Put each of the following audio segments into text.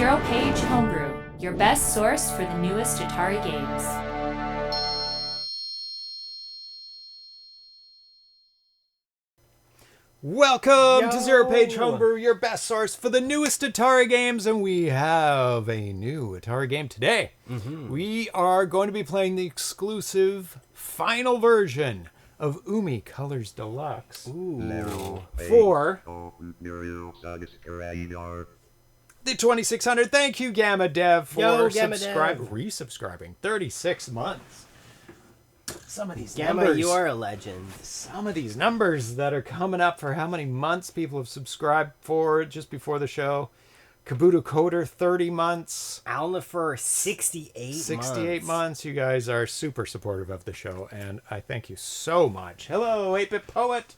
ZeroPage Homebrew, your best source for the newest Atari games. Welcome to ZeroPage Homebrew, your best source for the newest Atari games, and we have a new Atari game today. We are going to be playing the exclusive final version of Umi Colors Deluxe for the 2600. Thank you, Gamma Dev, for resubscribing 36 months. Some of these Gamma, numbers, you are a legend. some of these numbers that are coming up for how many months people have subscribed for just before the show. Kabuto Coder, 30 months. Alan for 68 months. You guys are super supportive of the show, and I thank you so much. Hello, 8-Bit Poet.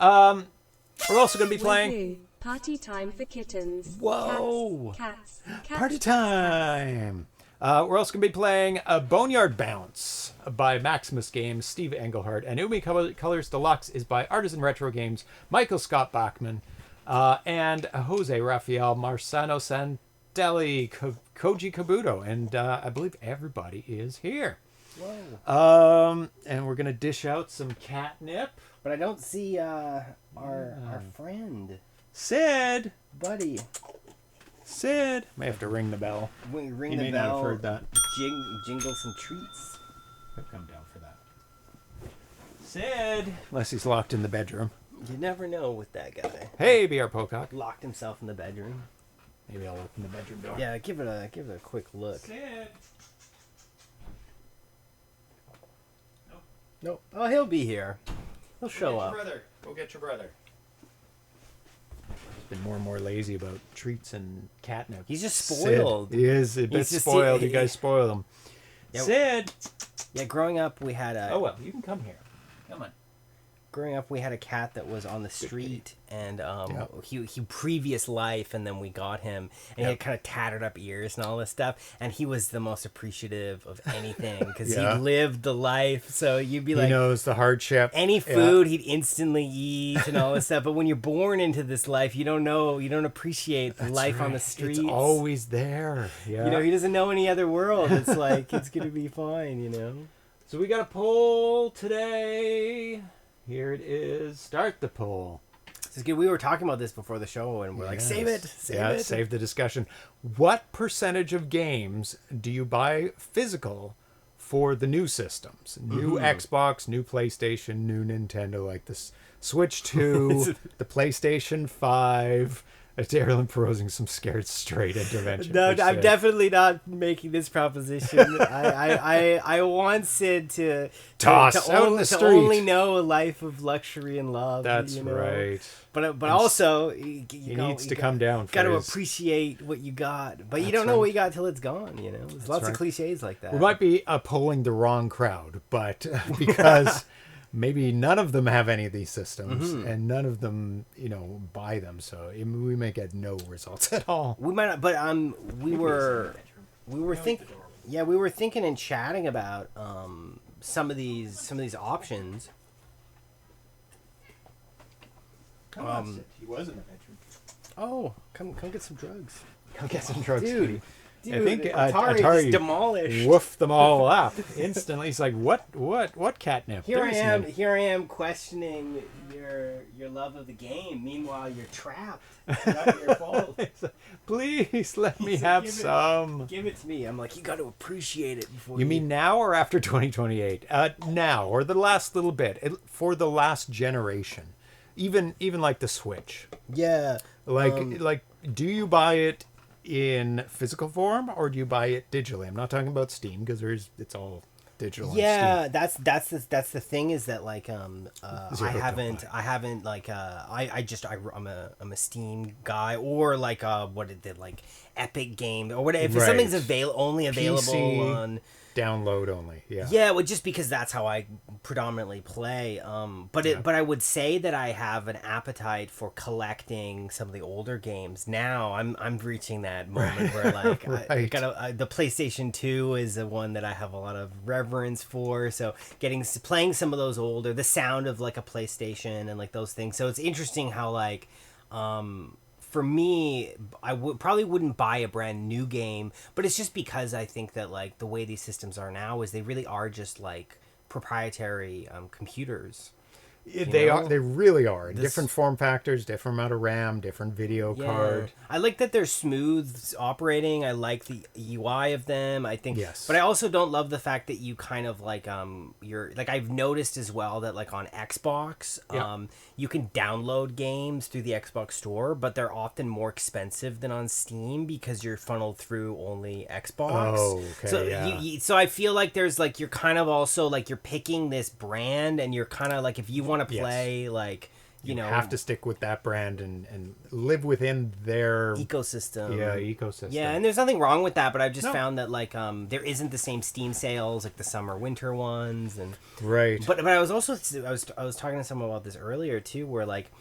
We're also going to be playing... Party time for kittens. Whoa! Cats. Party time! We're also going to be playing a Boneyard Bounce by Maximus Games, Steve Engelhardt, and Umi Colors Deluxe is by Artisan Retro Games, Michael Scott Bachman, and José, Rafael, Marcano, Santelli, Koji Kabuto, and I believe everybody is here. Whoa. And we're going to dish out some catnip. But I don't see our friend. Sid! Buddy. Sid! May have to ring the bell. Ring You the may bell. not have heard that. Jingle some treats. He'll come down for that. Sid! Unless he's locked in the bedroom. You never know with that guy. Hey, BR Pocock. Locked himself in the bedroom. Maybe I'll open the bedroom door. Yeah, give it a quick look. Sid! Nope. Oh, he'll be here. He'll show up. Go get your brother. He's been more and more lazy about treats and catnip. He's just spoiled. Sid. He is a bit spoiled. You guys spoil him. Yeah, Sid! Yeah, growing up we had a... Oh, well, you can come here. Come on. Growing up, we had a cat that was on the street, and he previous life, and then we got him, and he had kind of tattered up ears and all this stuff, and he was the most appreciative of anything because he lived the life. So you'd be like, he knows the hardship. Any food he'd instantly eat and all this stuff. But when you're born into this life, you don't know, you don't appreciate the life on the streets. It's always there. Yeah. You know, he doesn't know any other world. It's like it's gonna be fine. You know. So we got a poll today. Here it is. Start the poll. This is good. We were talking about this before the show, and we're like, save it. Save the discussion. What percentage of games do you buy physical for the new systems? New Xbox, new PlayStation, new Nintendo, like the Switch 2, the PlayStation 5. Darylyn proposing some scared straight intervention. No, I'm definitely not making this proposition. I want Sid to only know a life of luxury and love. That's right. But also, he needs to come down. Got to appreciate what you got, but you don't know what you got till it's gone. You know, there's lots of cliches like that. We might be polling the wrong crowd, but because. Maybe none of them have any of these systems, and none of them, buy them. So we may get no results at all. We might not, but we were thinking and chatting about some of these options. Come on, he was in the bedroom. Oh, come get some drugs. Come get some drugs, dude. I think Atari demolished. Woofed them all up instantly. He's like, what catnip? Here I am questioning your love of the game. Meanwhile, you're trapped. It's not your fault. Please let me have some. Give it to me. I'm like, you got to appreciate it before. You mean now or after 2028? Now or the last little bit for the last generation, even like the Switch. Yeah. Like, do you buy it in physical form or do you buy it digitally? I'm not talking about Steam because it's all digital. Yeah, that's the thing is that like I'm a Steam guy or like what it did like Epic Game or whatever. If something's only available PC, on download only. Yeah, well, just because that's how I predominantly play. But I would say that I have an appetite for collecting some of the older games. Now I'm reaching that moment where like I got the PlayStation 2 is the one that I have a lot of reverence for. So playing some of those older, the sound of like a PlayStation and like those things. So it's interesting how like for me, I probably wouldn't buy a brand new game, but it's just because I think that like the way these systems are now is they really are just like proprietary computers. They really are. Different form factors, different amount of RAM, different video card. I like that they're smooth operating. I like the UI of them. I think, yes. But I also don't love the fact that you kind of like you're like I've noticed as well that like on Xbox, you can download games through the Xbox store, but they're often more expensive than on Steam because you're funneled through only Xbox. Oh, okay. So so I feel like there's like you're kind of also like you're picking this brand, and you're kind of like if you want to play like you know have to stick with that brand and live within their ecosystem. Ecosystem. Yeah, and there's nothing wrong with that, but I've just found that like there isn't the same Steam sales like the summer winter ones, and right. But I was also I was talking to someone about this earlier too, where like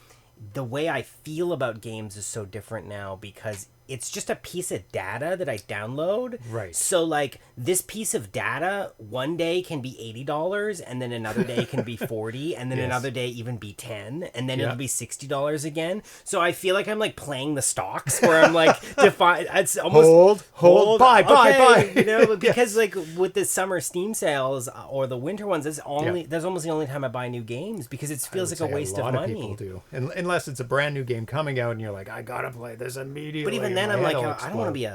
the way I feel about games is so different now because it's just a piece of data that I download. Right. So like this piece of data one day can be $80 and then another day can be 40 and then another day even be 10 and then it'll be $60 again. So I feel like I'm like playing the stocks where I'm like it's almost hold buy. You know, because like with the summer Steam sales or the winter ones, that's almost the only time I buy new games because it feels like a waste of money. A lot of people do. Unless it's a brand new game coming out and you're like, I gotta play this immediately. But even then I'm like, I don't want to be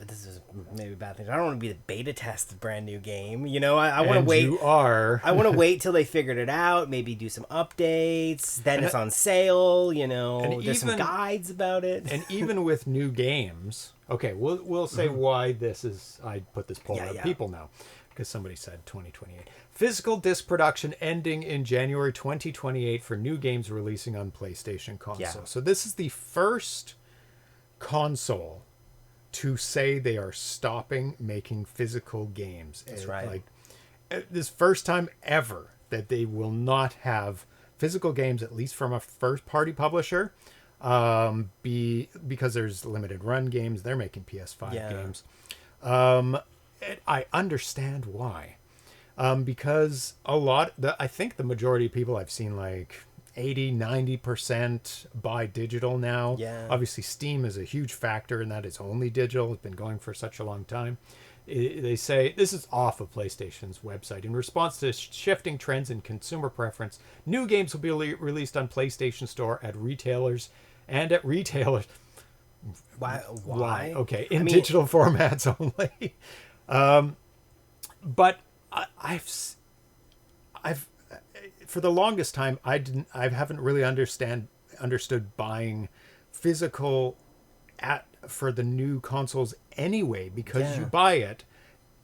this is maybe a bad thing. I don't want to be the beta test of brand new game. You know, I want to wait. You are. I want to wait till they figured it out. Maybe do some updates. Then it's on sale. You know, there's some guides about it. And even with new games, okay, we'll say why this is. I put this poll out. People know because somebody said 2028. Physical disc production ending in January 2028 for new games releasing on PlayStation console. Yeah. So this is the first console to say they are stopping making physical games. That's right. Like this first time ever that they will not have physical games, at least from a first party publisher, because there's limited run games. They're making PS5 games. I understand why. Because I think the majority of people I've seen like 80-90% buy digital now. Obviously Steam is a huge factor in that. It's only digital. It's been going for such a long time. They say this is off of PlayStation's website. In response to shifting trends in consumer preference, new games will be released on PlayStation Store at retailers and at retailers. Why? Okay, digital formats only. But I've for the longest time I haven't really understood buying physical for the new consoles anyway, because you buy it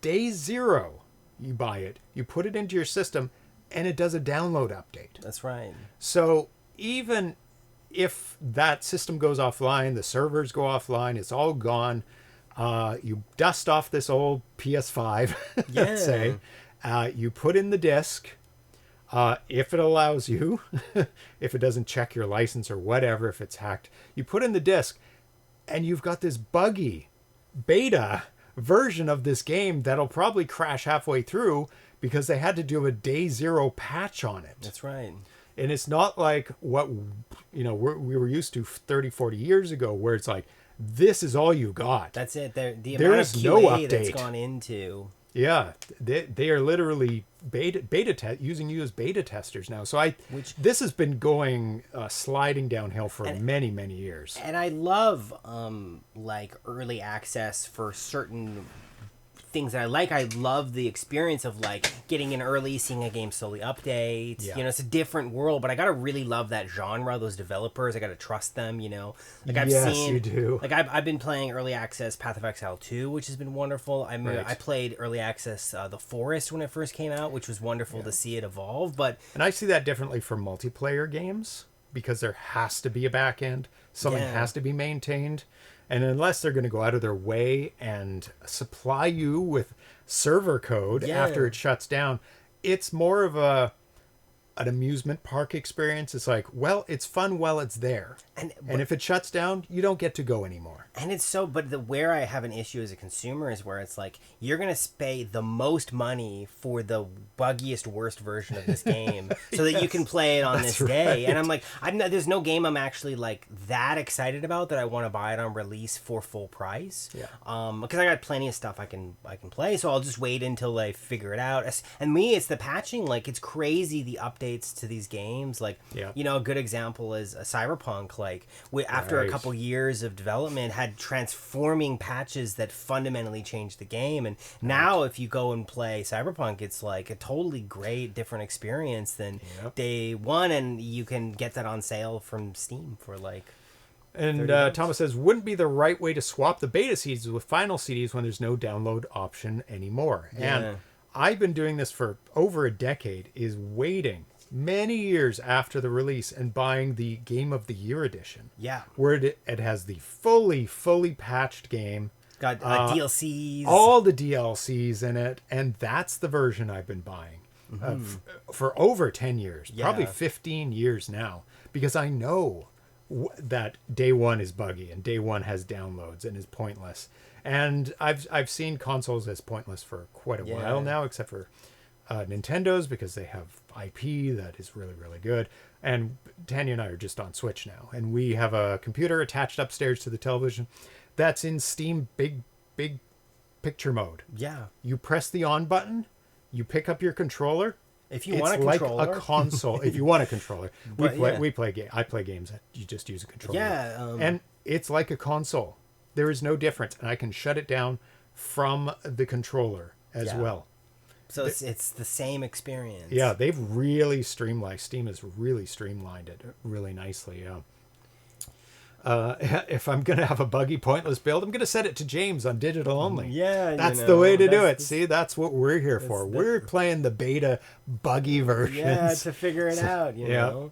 day zero, you buy it, you put it into your system, and it does a download update. That's right. So even if that system goes offline, the servers go offline, it's all gone. You dust off this old PS5, let's say. You put in the disc. If it allows you, if it doesn't check your license or whatever, if it's hacked, you put in the disc, and you've got this buggy beta version of this game that'll probably crash halfway through because they had to do a day zero patch on it. That's right. And it's not like what we were used to 30, 40 years ago, where it's like, this is all you got. That's it. The there amount is of no QA update that's gone into. Yeah, they are literally using you as beta testers now. So this has been going sliding downhill for many years. And I love like early access for certain things that I like. I love the experience of like getting in early, seeing a game slowly update. Yeah. You know, it's a different world, but I gotta really love that genre, those developers. I gotta trust them, you know. Like I've seen, you do. Like I've been playing early access Path of Exile 2, which has been wonderful. I played early access The Forest when it first came out, which was wonderful to see it evolve. And I see that differently for multiplayer games, because there has to be a back end. Something has to be maintained. And unless they're going to go out of their way and supply you with server code after it shuts down, it's more of an amusement park experience. It's like, well, it's fun while it's there. And if it shuts down, you don't get to go anymore. And it's so, but where I have an issue as a consumer is where it's like, you're going to pay the most money for the buggiest, worst version of this game so that you can play it on this day. Right. And I'm like, there's no game I'm actually like that excited about that I want to buy it on release for full price. Yeah. Because I got plenty of stuff I can play, so I'll just wait until I figure it out. And me, it's the patching. Like, it's crazy the updates to these games. Like, you know, a good example is Cyberpunk. Like, after a couple years of development, had transforming patches that fundamentally changed the game. And now if you go and play Cyberpunk, it's like a totally great, different experience than day one. And you can get that on sale from Steam for like... And Thomas says, wouldn't be the right way to swap the beta CDs with final CDs when there's no download option anymore. Yeah. And I've been doing this for over a decade, is waiting many years after the release and buying the Game of the Year edition. Yeah. Where it has the fully patched game. Got DLCs. All the DLCs in it. And that's the version I've been buying for over 10 years. Yeah. Probably 15 years now. Because I know that day one is buggy and day one has downloads and is pointless. And I've seen consoles as pointless for quite a while now, except for Nintendo's, because they have IP that is really, really good. And Tanya and I are just on Switch now, and we have a computer attached upstairs to the television that's in Steam big picture mode. Yeah. You press the on button, you pick up your controller. If you want a controller, like a console. If you want a controller, I play games that you just use a controller. Yeah, and it's like a console. There is no difference, and I can shut it down from the controller as well. So it's the same experience. Yeah, they've really streamlined. Steam has really streamlined it really nicely. Yeah. If I'm going to have a buggy, pointless build, I'm going to set it to James on digital only. Yeah, that's the way to do it. See, that's what we're here for. We're playing the beta buggy versions. Yeah, to figure it out, you know.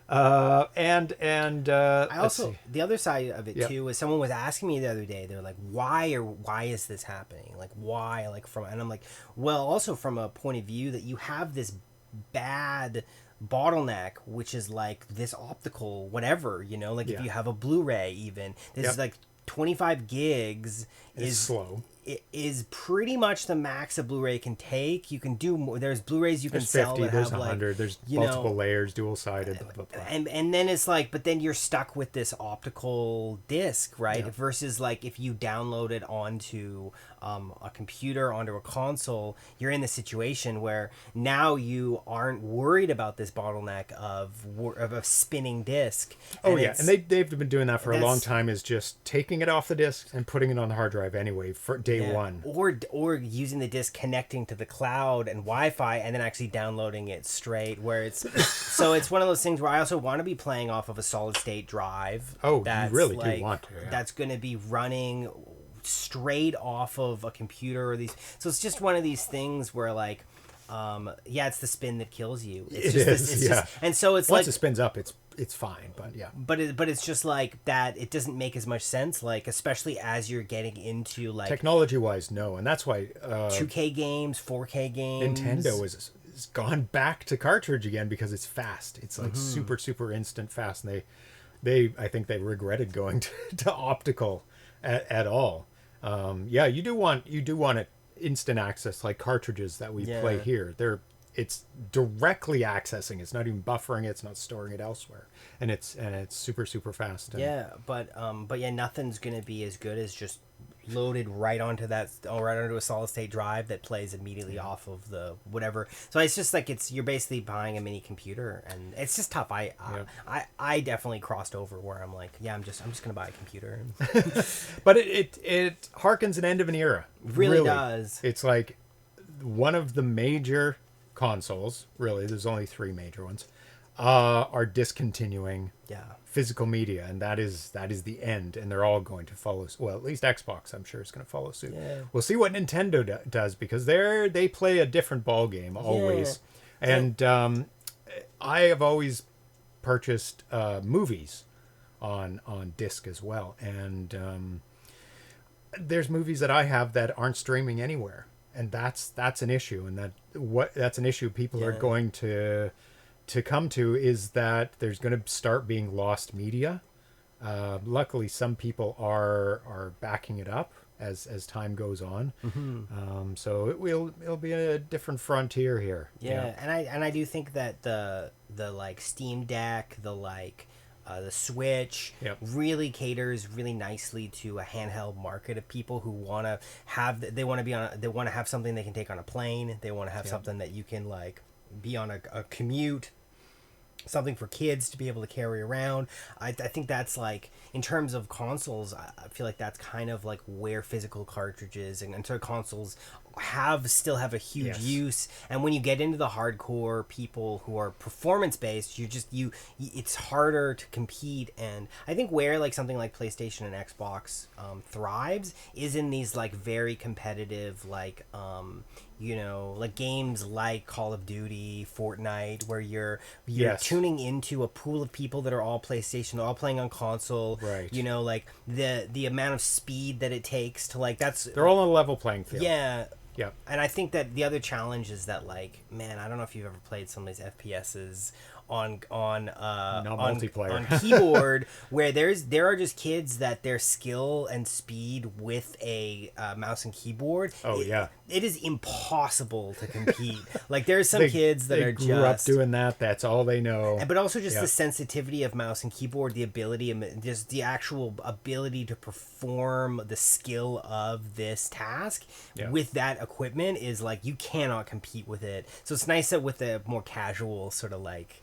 I also, the other side of it too is someone was asking me the other day, they're like, why is this happening? Like, why? Like, and I'm like, well, also from a point of view that you have this bad bottleneck, which is like this optical whatever, you know, like if you have a Blu-ray, even this is like 25 gigs is slow. It is pretty much the max a Blu-ray can take. You can do more. There's Blu-rays you can sell 50, that there's have 100, like, there's multiple layers, dual-sided, blah, blah, blah. And then it's like, but then you're stuck with this optical disc, right? Yeah. Versus like if you download it onto a computer, onto a console, you're in the situation where now you aren't worried about this bottleneck of a spinning disc. Oh yeah, and they've been doing that for a long time, is just taking it off the disc and putting it on the hard drive anyway for day one. Or using the disc, connecting to the cloud and Wi-Fi, and then actually downloading it straight. Where it's so it's one of those things where I also want to be playing off of a solid state drive. Oh, you really do want to. Yeah. That's going to be running straight off of a computer or these. So it's just one of these things where like. It's the spin that kills you. And so it's once it spins up, it's fine, but yeah. But it's just like that. It doesn't make as much sense, like especially as you're getting into like technology-wise, no, and that's why 2K games, 4K games. Nintendo is gone back to cartridge again because it's fast. It's like super instant fast, and they I think they regretted going to optical at all. You do want it. Instant access, like cartridges that we play here. It's directly accessing. It's not even buffering it. It's not storing it elsewhere, and it's super fast. But nothing's gonna be as good as just loaded right onto a solid state drive that plays immediately off of the whatever. So it's just like you're basically buying a mini computer, and it's just tough. I definitely crossed over where I'm like, I'm just gonna buy a computer. But it harkens an end of an era. Really does. It's like one of the major consoles. Really, there's only 3 major ones. Are discontinuing physical media, and that is the end, and they're all going to follow. Well, at least Xbox, I'm sure, is going to follow suit. We'll see what Nintendo does, because they play a different ball game always. And I have always purchased movies on disc as well, and there's movies that I have that aren't streaming anywhere, and that's an issue, and that's an issue. People are going to to come to is that there's going to start being lost media. Luckily, some people are backing it up as time goes on. So it'll be a different frontier here. Yeah, and I do think that the like Steam Deck, the Switch really caters really nicely to a handheld market of people who want to have something they can take on a plane. They want to have something that you can like be on a commute. Something for kids to be able to carry around. I think that's like, in terms of consoles, I feel like that's kind of like where physical cartridges and so consoles still have a huge use. And when you get into the hardcore people who are performance based, it's harder to compete. And I think where like something like PlayStation and Xbox thrives is in these like very competitive like like games like Call of Duty, Fortnite, where you're tuning into a pool of people that are all PlayStation, they're all playing on console. Right. Like the amount of speed that it takes to like they're all on a level playing field. Yeah. Yeah. And I think that the other challenge is that like, man, I don't know if you've ever played some of these FPSs on multiplayer on keyboard where there are just kids that their skill and speed with a mouse and keyboard. It is impossible to compete. Like there's some kids that they are grew up doing that. That's all they know. But also just the sensitivity of mouse and keyboard, the ability, just the actual ability to perform the skill of this task with that equipment is like, you cannot compete with it. So it's nice that with a more casual sort of like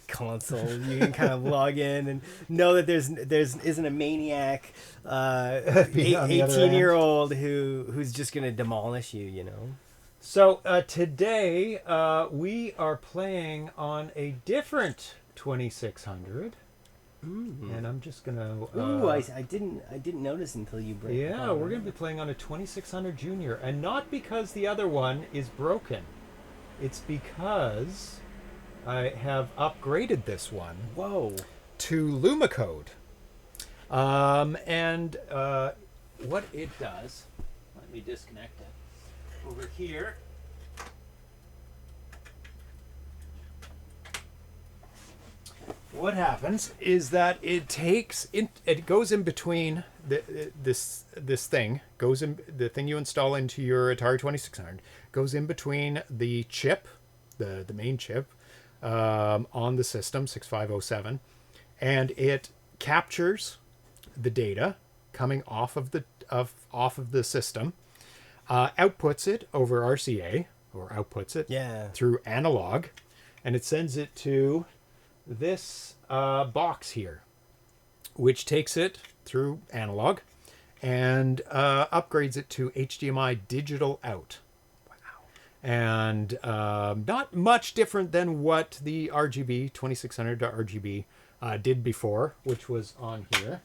console you can kind of log in and know that there isn't a maniac 18-year-old who's just gonna demolish you. So today we are playing on a different 2600. And I'm just gonna I didn't notice until you brought it we're gonna be playing on a 2600 Junior, and not because the other one is broken, it's because I have upgraded this one to Lumicode. And what it does, let me disconnect it over here. What happens is that it goes in between this thing, the thing you install into your Atari 2600, goes in between the chip, the main chip, on the system 6507, and it captures the data coming off of the system, outputs it over RCA, or outputs it through analog, and it sends it to this box here, which takes it through analog and upgrades it to HDMI digital out. And not much different than what the RGB 2600.RGB did before, which was on here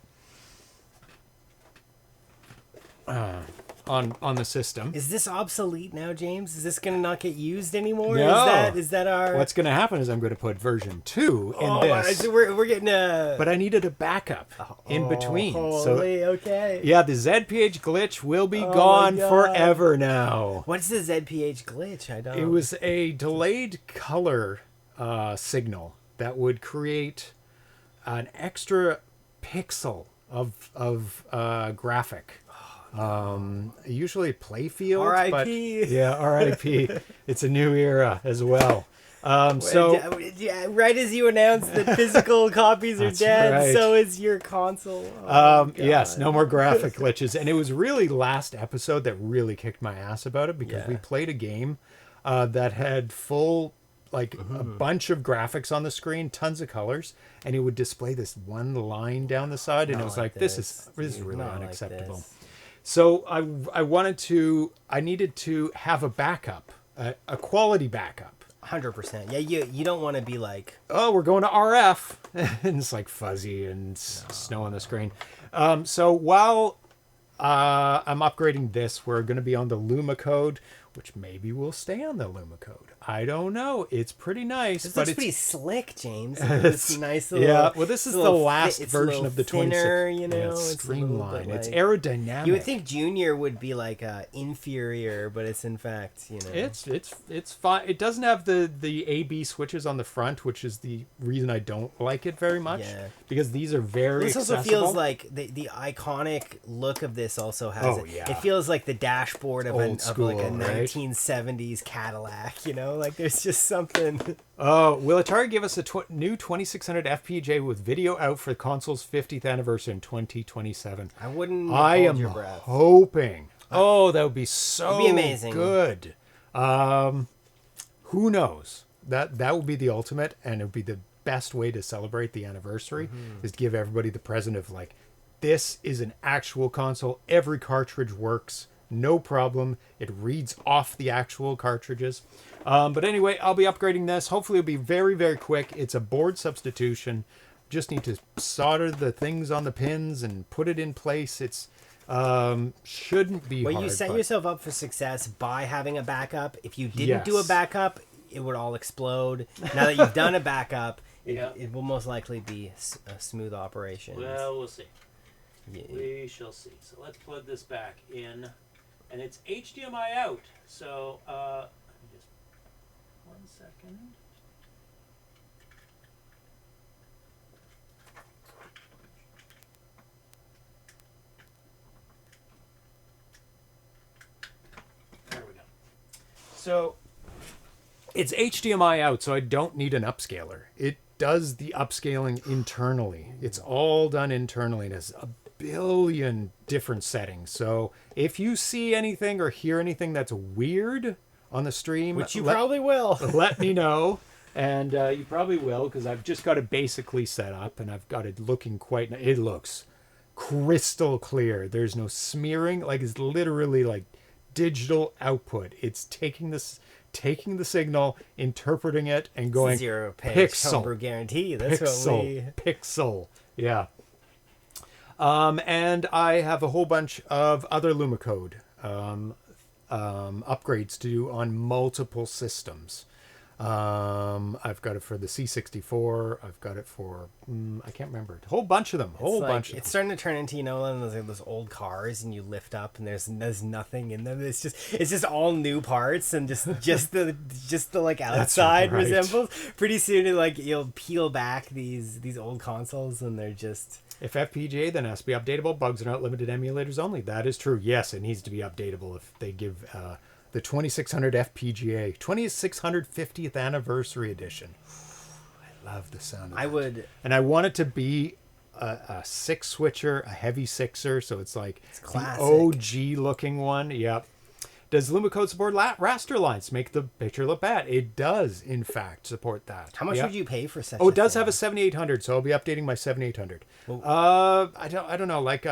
on the system. Is this obsolete now, James? Is this going to not get used anymore? No. Is that our... What's going to happen is I'm going to put version 2 in this. So we're getting a... But I needed a backup in between. Okay. Yeah, the ZPH glitch will be gone forever now. What's the ZPH glitch? I don't... It was a delayed color signal that would create an extra pixel of graphic. Usually playfield. R.I.P. Yeah, R.I.P. It's a new era as well. Right as you announced that physical copies are dead, so is your console. Yes, no more graphic glitches. And it was really last episode that really kicked my ass about it, because we played a game that had full, like, a bunch of graphics on the screen, tons of colors, and it would display this one line down the side, and it was like, this is really unacceptable. Like so I needed to have a backup, a quality backup. 100%. Yeah, you don't want to be like, oh, we're going to RF, and it's like fuzzy and snow on the screen. So while I'm upgrading this, we're going to be on the Lumicode, which maybe will stay on the Lumicode. I don't know. It's pretty nice, This but looks it's pretty slick, James. It's nice little. yeah. Well, this is it's a the little last it's a version little of the thinner, 26. you know, Yeah, it's it's a little bit streamlined. It's like- aerodynamic. You would think Junior would be like inferior, but it's in fact, you know. It's fine. It doesn't have the A/B switches on the front, which is the reason I don't like it very much. Yeah. Because these are very This also accessible. feels like the iconic look of this also has Oh, it. yeah. It feels like the dashboard of, Old school, like a right? 1970s Cadillac, you know? Like there's just something. Oh, will Atari give us a new 2600 FPGA with video out for the console's 50th anniversary in 2027? I wouldn't I hold am your breath. hoping. Oh, that would be so It'd be amazing. good. Who knows? That would be the ultimate, and it would be the best way to celebrate the anniversary is to give everybody the present of like, this is an actual console. Every cartridge works, no problem. It reads off the actual cartridges. But anyway, I'll be upgrading this. Hopefully it'll be very, very quick. It's a board substitution. Just need to solder the things on the pins and put it in place. It's shouldn't be Well, hard. you set but- yourself up for success by having a backup. If you didn't do a Yes. backup, it would all explode. Now that you've done a backup, Yeah. it will most likely be a smooth operation. Well, we'll see. Yeah. We shall see. So let's plug this back in, and it's HDMI out. So just 1 second. There we go. So it's HDMI out, so I don't need an upscaler. It does the upscaling internally. It's all done internally. It has a billion different settings. So if you see anything or hear anything that's weird on the stream, Which you probably will. let me know. And you probably will, because I've just got it basically set up, and I've got it looking quite. It looks crystal clear. There's no smearing. Like, it's literally like digital output. It's taking the signal, interpreting it, and going ZeroPage pixel, Homebrew guarantee. That's pixel, what we. pixel. Yeah. And I have a whole bunch of other Lumicode upgrades to do on multiple systems. I've got it for the C64. I've got it for I can't remember. A whole bunch of them. It's starting to turn into, you know, one of those old cars, and you lift up, and there's nothing in them. It's just all new parts, and just the like outside right. resembles. Pretty soon, like you'll peel back these old consoles, and they're just. If FPGA, then it has to be updatable. Bugs are not limited to emulators only. That is true. Yes, it needs to be updatable if they give the 2600 FPGA 2650th anniversary edition. I love the sound of that. And I want it to be a six switcher, a heavy sixer, so it's like the classic. OG looking one. Yep. Does Lumicode support raster lines? Make the picture look bad. It does, in fact, support that. How much Yep. would you pay for such? Oh, it does thing? have a 7800, so I'll be updating my 7800. Well- I don't know. Like,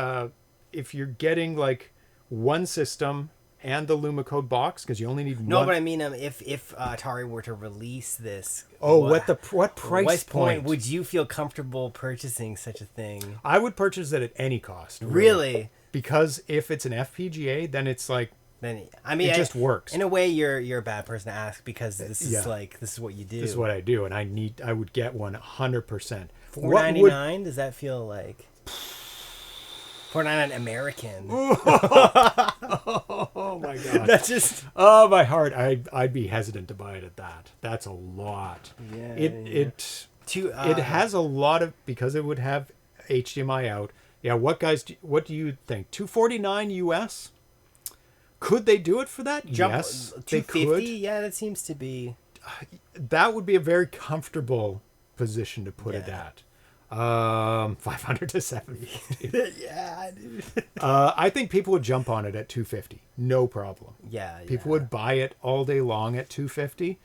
if you're getting like one system and the Lumicode box, because you only need No, one. but I mean, if Atari were to release this, what price what point would you feel comfortable purchasing such a thing? I would purchase it at any cost. Really? Because if it's an FPGA, then it's like Then I mean, it just works. In a way, you're a bad person to ask, because this is Yeah. this is what you do. This is what I do, and I would get one 100%. $4.99. Does that feel like $4.99 American? Oh my god. That's just Oh, my heart. I'd be hesitant to buy it at that. That's a lot. Yeah, It too. it has a lot of, because it would have HDMI out. Yeah, what do you think? $249 US? Could they do it for that? Yes, they $250. could. Yeah, that seems to be. That would be a very comfortable position to put it Yeah. at. 500 to 750. Yeah, dude. I think people would jump on it at 250. No problem. Yeah, People would buy it all day long at 250.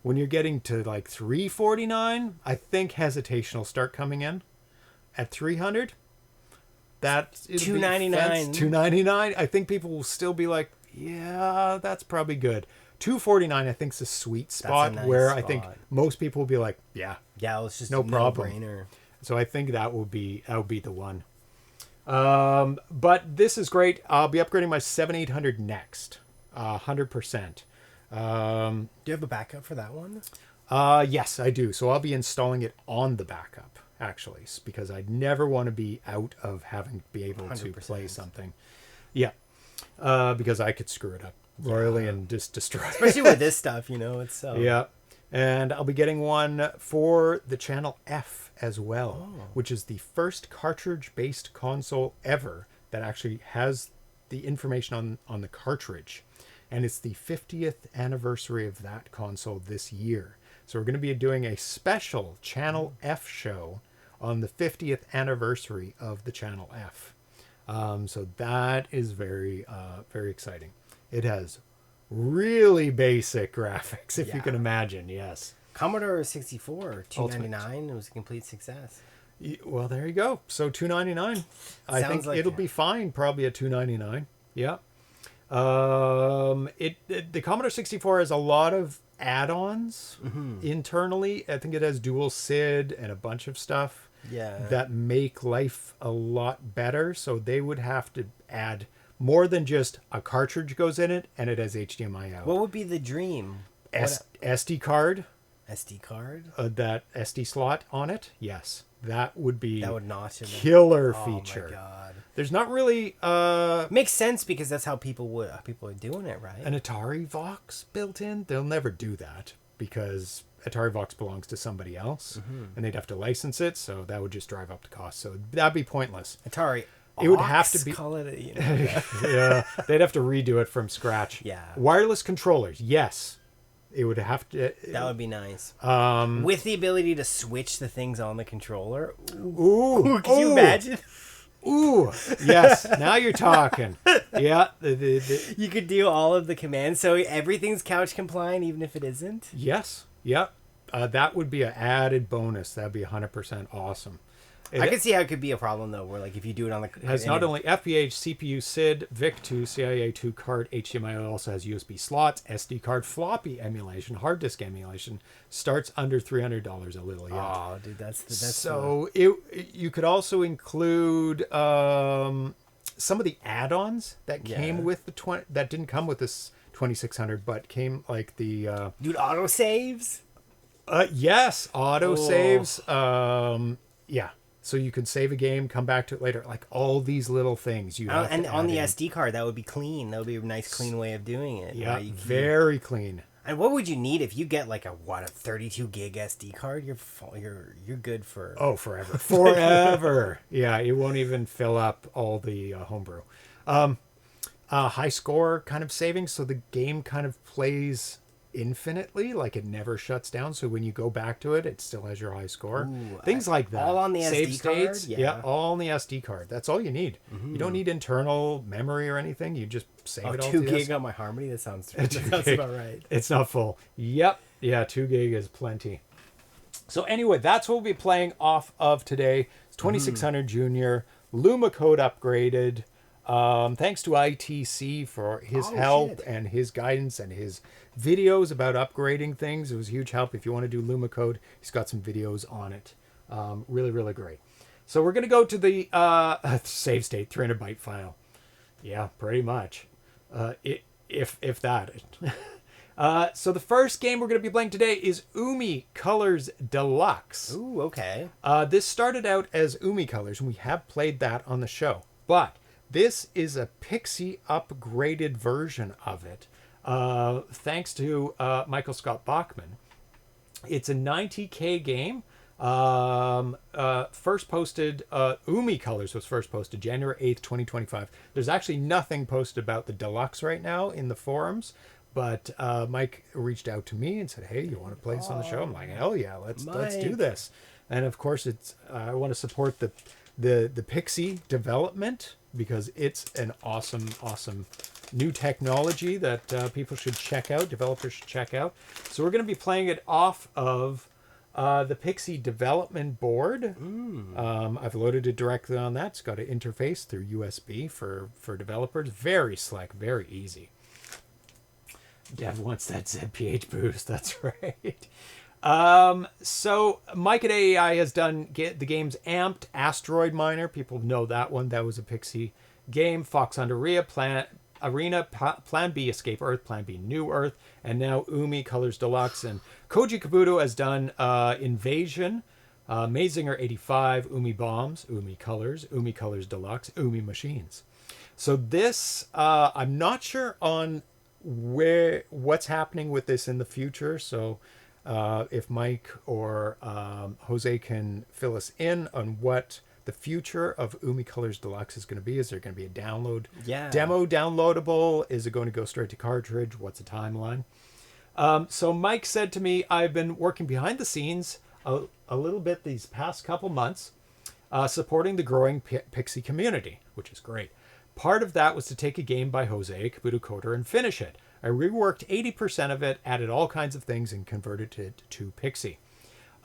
When you're getting to like 349, I think hesitation will start coming in. At 300, that is $299. $299. I think people will still be like, yeah, that's probably good. $249, I think, is a sweet spot nice where I think spot. most people will be like, yeah. Yeah, it's just No a problem. no-brainer. So I think that would be the one. But this is great. I'll be upgrading my 7800 next. 100%. Do you have a backup for that one? Yes, I do. So I'll be installing it on the backup, actually, because I'd never want to be out of having to be able to 100%. play something. Yeah, because I could screw it up royally and just destroy it. Especially with this stuff, it's so. Yeah, and I'll be getting one for the Channel F as well, which is the first cartridge-based console ever that actually has the information on the cartridge. And it's the 50th anniversary of that console this year. So we're going to be doing a special Channel F show on the 50th anniversary of the Channel F. So that is very, very exciting. It has really basic graphics, if you can imagine. Yes. Commodore 64, $299. It was a complete success. Well, there you go. So $299. I think like it'll be fine, probably at $299. Yeah. The Commodore 64 has a lot of add-ons internally. I think it has dual SID and a bunch of stuff that make life a lot better. So they would have to add more than just a cartridge goes in it and it has HDMI out. What would be the dream? SD card. SD card? That SD slot on it. Yes. That would be That would notch it. killer feature. Oh my god. There's not really Makes sense because that's how people are doing it, right? an Atari Vox built in. They'll never do that because Atari Vox belongs to somebody else and they'd have to license it, so that would just drive up the cost. So that'd be pointless. Atari It would have to be call it yeah, they'd have to redo it from scratch. Yeah. Wireless controllers, yes. It would have to That would be nice. With the ability to switch the things on the controller. Ooh, Could you imagine? Ooh, yes. Now you're talking. Yeah. You could do all of the commands, so everything's couch compliant, even if it isn't. Yes. Yep. That would be an added bonus. That'd be 100% awesome. I can see how it could be a problem though, where like if you do it on the It has not only FPH, CPU, SID, VIC2, CIA2 card, HDMI. It also has USB slots, SD card, floppy emulation, hard disk emulation. Starts under $300 a little. Yeah. Oh, dude, that's So you could also include some of the add-ons that came with the that didn't come with this 2600, but came like the dude, auto saves. yes, auto saves. Yeah. So you can save a game, come back to it later. Like all these little things you have And to on add the in. SD card, that would be clean. That would be a nice, clean way of doing it. Yeah, right? very clean. And what would you need if you get like a 32 gig SD card? You're good for. Oh, forever, forever. Yeah, it won't even fill up all the homebrew. High score kind of savings, so the game kind of plays infinitely, like it never shuts down, so when you go back to it, it still has your high score. Things like that. All on the Save SD card? states, Yeah. all on the SD card. That's all you need. You don't need internal memory or anything. You just save it all 2 to the gig SD. on my Harmony. That sounds gig. about right. It's not full. Yep. Yeah, 2 gig is plenty. So anyway, that's what we'll be playing off of today. It's 2600 Junior, Luma code upgraded. Thanks to ITC for his help and his guidance and his videos about upgrading things. It was a huge help. If you want to do Luma code, he's got some videos on it. Really, really great. So we're going to go to the save state 300 byte file. Yeah, pretty much. If that. So the first game we're going to be playing today is Umi Colors Deluxe. Ooh, okay. This started out as Umi Colors, and we have played that on the show. But this is a Pixie upgraded version of it, thanks to Michael Scott Bachman. It's a 90K game. First posted, Umi Colors was first posted January 8th, 2025. There's actually nothing posted about the Deluxe right now in the forums. But Mike reached out to me and said, "Hey, you want to play this on the show?" I'm like, "Hell yeah, let's do this." And of course, I want to support the Pixie development because it's an awesome new technology that people should check out. Developers should check out. So we're going to be playing it off of the Pixie development board. I've loaded it directly on that. It's got an interface through USB for developers. Very slick, very easy. Dev wants that ZPH boost. That's right. So Mike at AEI has done the game's Amped, Asteroid Miner. People know that one. That was a Pixie game. Fox Under Rhea, Arena, Plan B, Escape Earth, Plan B, New Earth, and now Umi Colors Deluxe. And Koji Kabuto has done Invasion, Mazinger 85, Umi Bombs, Umi Colors Deluxe, Umi Machines. So this, I'm not sure on what's happening with this in the future. So if Mike or Jose can fill us in on what the future of Umi Colors Deluxe is going to be. Is there going to be a download? Yeah. Demo downloadable? Is it going to go straight to cartridge? What's the timeline? So Mike said to me, I've been working behind the scenes a little bit these past couple months, supporting the growing Pixie community, which is great. Part of that was to take a game by Jose, Kabuto Coder, and finish it. I reworked 80% of it, added all kinds of things, and converted it to Pixie.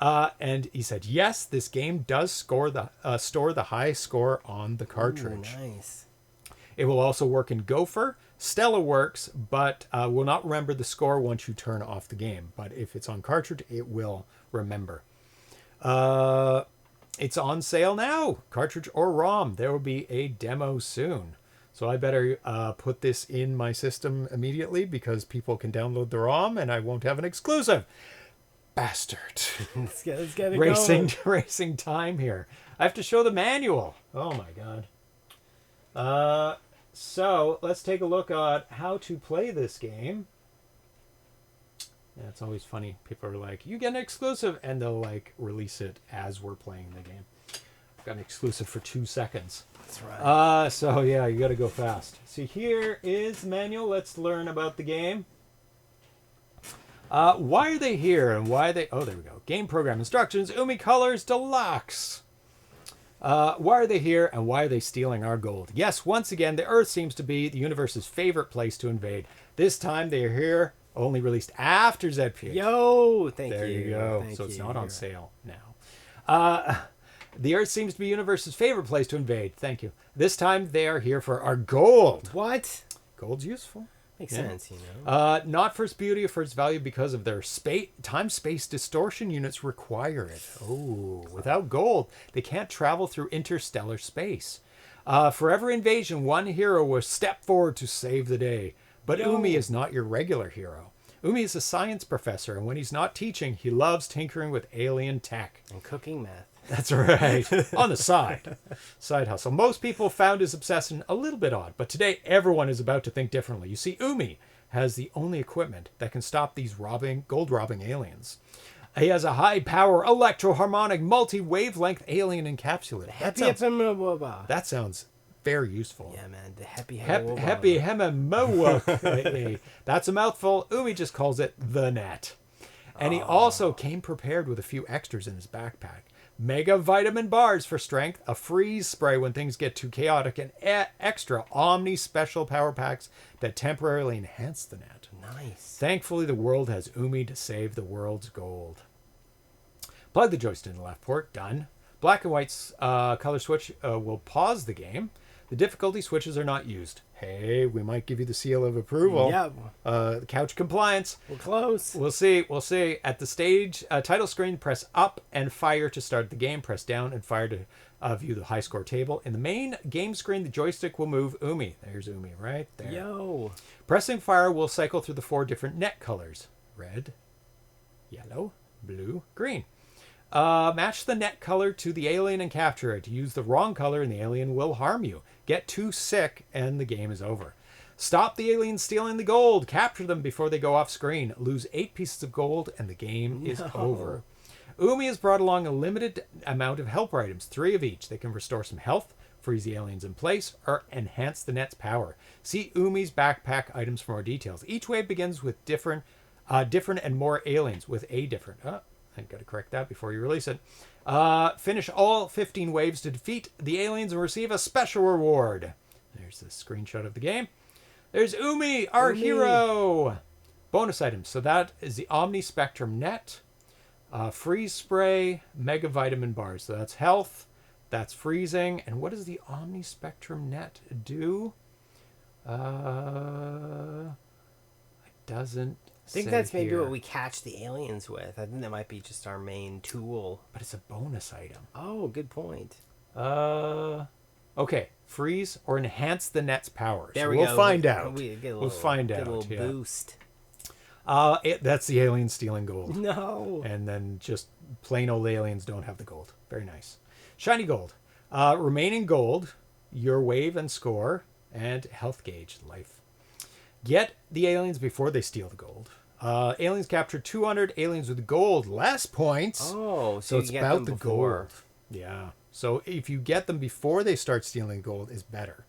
And he said, yes, this game does store the high score on the cartridge. Ooh, nice. It will also work in Gopher. Stella works, but will not remember the score once you turn off the game. But if it's on cartridge, it will remember. It's on sale now, cartridge or ROM. There will be a demo soon. So I better put this in my system immediately because people can download the ROM and I won't have an exclusive. Bastard. Let's get it Racing time here. I have to show the manual. Oh my god. So let's take a look at how to play this game. Yeah, it's always funny. People are like, you get an exclusive, and they'll like release it as we're playing the game. I've got an exclusive for 2 seconds. That's right. So yeah, you got to go fast. So here is the manual. Let's learn about the game. Why are they here and why they... Oh, there we go. Game program instructions. Umi Colors Deluxe. Why are they here and why are they stealing our gold? Yes, once again, the Earth seems to be the universe's favorite place to invade. This time they are here, only released after ZeroPage. Yo, thank you. There you go. Thank So it's you. not on sale now. The Earth seems to be the universe's favorite place to invade. Thank you. This time they are here for our gold. What? Gold's useful. Makes Yeah. sense, you know. Not for its beauty or for its value because of their time-space distortion units require it. Oh, without gold, they can't travel through interstellar space. For every invasion, one hero will step forward to save the day. But Umi is not your regular hero. Umi is a science professor, and when he's not teaching, he loves tinkering with alien tech. And cooking meth. That's right. On the side. Side hustle. Most people found his obsession a little bit odd, but today everyone is about to think differently. You see, Umi has the only equipment that can stop these gold-robbing aliens. He has a high-power, electro-harmonic, multi-wavelength alien encapsulator. That sounds very useful. Yeah, man. The happy Hemamoa. That's a mouthful. Umi just calls it the net. And he also came prepared with a few extras in his backpack. Mega vitamin bars for strength, a freeze spray when things get too chaotic, and extra Omni special power packs that temporarily enhance the net. Nice. Thankfully, the world has Umi to save the world's gold. Plug the joystick in the left port. Done. Black and white's color switch will pause the game. The difficulty switches are not used. Hey, we might give you the seal of approval. Yeah. Couch compliance. We're close. We'll see. At the stage title screen, press up and fire to start the game. Press down and fire to view the high score table. In the main game screen, the joystick will move Umi. There's Umi right there. Yo. Pressing fire will cycle through the 4 different net colors. Red, yellow, blue, green. Match the net color to the alien and capture it. Use the wrong color and the alien will harm you. Get too sick and the game is over. Stop the aliens stealing the gold. Capture them before they go off screen. Lose 8 pieces of gold and the game is over. Umi has brought along a limited amount of helper items, 3 of each. They can restore some health, freeze the aliens in place, or enhance the net's power. See Umi's backpack items for more details. Each wave begins with different and more aliens with a different... I've got to correct that before you release it. Finish all 15 waves to defeat the aliens and receive a special reward. There's the screenshot of the game. There's Umi, our hero. Bonus items. So that is the Omni Spectrum Net, freeze spray, mega vitamin bars. So that's health, that's freezing. And what does the Omni Spectrum Net do? It doesn't. I think that's maybe what we catch the aliens with. I think that might be just our main tool. But it's a bonus item. Oh, good point. Oh, Okay, freeze or enhance the net's power. There So we we'll go. find out. We'll find get out. a little Yeah. boost. That's the alien stealing gold. No. And then just plain old aliens don't have the gold. Very nice. Shiny gold. Remaining gold, your wave and score, and health gauge life. Get the aliens before they steal the gold. Aliens capture 200 aliens with gold, less points. Oh, So you it's get about them the before. gold. Yeah. So if you get them before they start stealing gold, is better.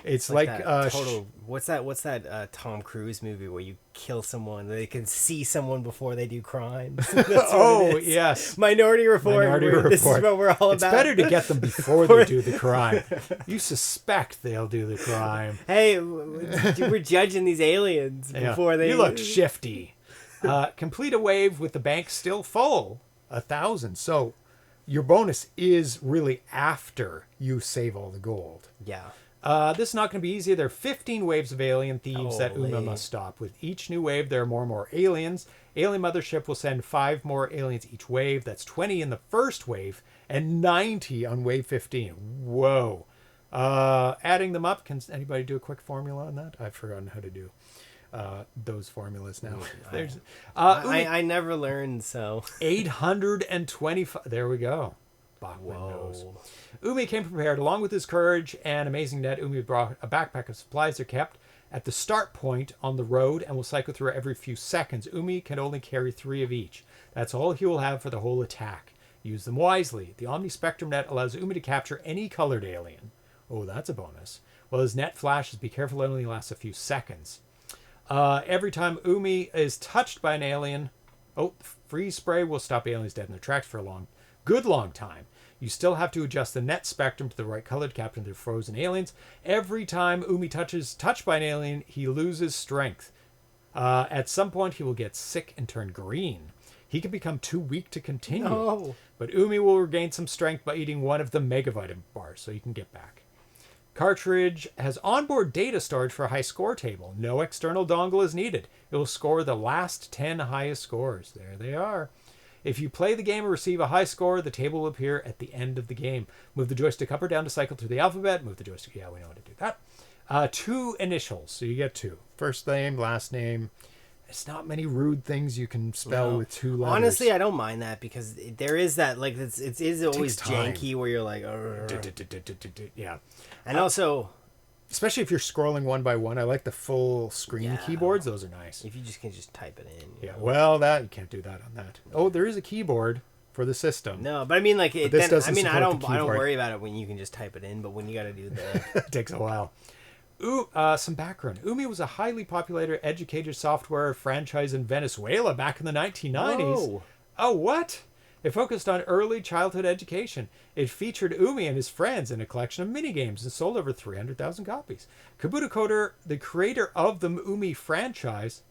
It's like that total. What's that Tom Cruise movie where you kill someone, they can see someone before they do crimes? That's what oh it is. yes, Minority Report. Minority where This is Report. what we're all It's about. better to get them before they do the crime. You suspect they'll do the crime. Hey, we're judging these aliens Yeah. before they. You look shifty. Complete a wave with the bank still full, 1,000. So your bonus is really after you save all the gold. Yeah. This is not going to be easy. There are 15 waves of alien thieves that Uma Holy. must stop. With each new wave, there are more and more aliens. Alien Mothership will send 5 more aliens each wave. That's 20 in the first wave and 90 on wave 15. Whoa. Adding them up, can anybody do a quick formula on that? I've forgotten how to do those formulas now. There's I never learned, so. 825. There we go. Bachman knows. Umi came prepared. Along with his courage and amazing net, Umi brought a backpack of supplies. They're kept at the start point on the road and will cycle through every few seconds. Umi can only carry 3 of each. That's all he will have for the whole attack. Use them wisely. The Omni Spectrum net allows Umi to capture any colored alien. Oh, that's a bonus. While his net flashes, be careful it only lasts a few seconds. Every time Umi is touched by an alien, freeze spray will stop aliens dead in their tracks for a good long time. You still have to adjust the net spectrum to the right color to capture the frozen aliens. Every time Umi touched by an alien, he loses strength. At some point, he will get sick and turn green. He can become too weak to continue. No. But Umi will regain some strength by eating one of the Mega Vitamin bars, so he can get back. Cartridge has onboard data storage for a high score table. No external dongle is needed. It will score the last 10 highest scores. There they are. If you play the game and receive a high score, the table will appear at the end of the game. Move the joystick up or down to cycle through the alphabet. Move the joystick. Yeah, we know how to do that. 2 initials, so you get 2. First name, last name. It's not many rude things you can spell with 2 letters. Honestly, I don't mind that because there is that, like, it is always time. janky where you're like, "Arr." Yeah. And also, Especially if you're scrolling one by one. I like the full screen Yeah. keyboards. Those are nice. if you just can just type it in. Yeah, well, you can't do that on that. Oh, there is a keyboard for the system. No, but I mean, like, this then, I doesn't mean, I support don't the keyboard. worry about it when you can just type it in, but when you got to do the. It takes a while. Some background. Umi was a highly popular educator software franchise in Venezuela back in the 1990s. Whoa. Oh, what? It focused on early childhood education. It featured Umi and his friends in a collection of minigames and sold over 300,000 copies. Kabuto Coder, the creator of the Umi franchise.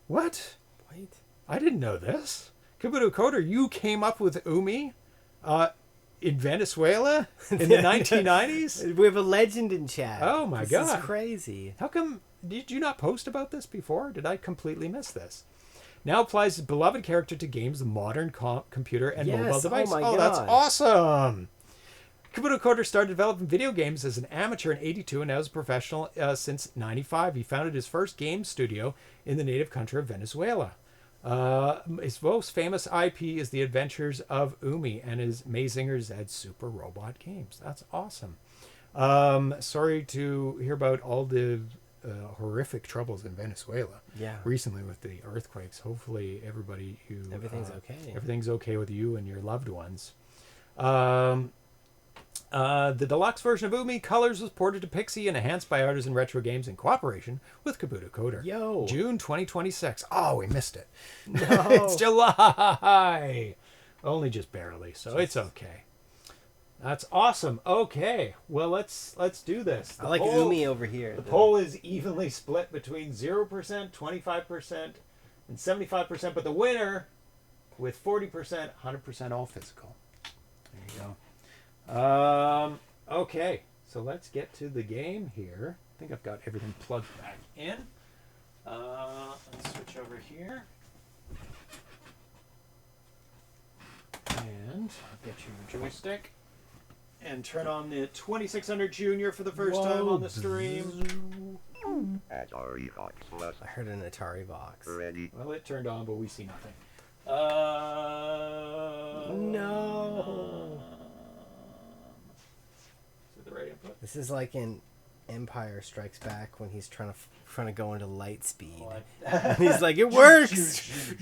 What? Wait. I didn't know this. Kabuto Coder, you came up with Umi in Venezuela in the 1990s? We have a legend in chat. Oh my This God. is crazy. How come, did you not post about this before? Did I completely miss this? Now applies his beloved character to games, the modern computer and mobile Yes, device. oh my That's God. awesome. Kabuto Coder started developing video games as an amateur in 82 and now as a professional since 95. He founded his first game studio in the native country of Venezuela. His most famous IP is The Adventures of Umi and his Mazinger Z Super Robot games. That's awesome. Sorry to hear about all the horrific troubles in Venezuela recently with the earthquakes. Hopefully everything's okay with you and your loved ones. The deluxe version of Umi Colors was ported to Pixie and enhanced by Artisan Retro Games in cooperation with Kabuto Coder. Yo. June 2026. Oh, we missed it. No. It's July. Only just barely, so it's okay. That's awesome. Okay, well let's do this. I like Umi over here. The poll is evenly split between 0%, 25%, and 75%, but the winner with 40%, 100% all physical. There you go. Okay, so let's get to the game here. I think I've got everything plugged back in. Let's switch over here. And I'll get you your joystick. and turn on the 2600 Junior for the first time on the stream. Atari box plus I heard an Atari box. ready. Well, it turned on, but we see nothing. No. Is it the right input? This is like in Empire Strikes Back when he's trying to go into light speed. And he's like, it works!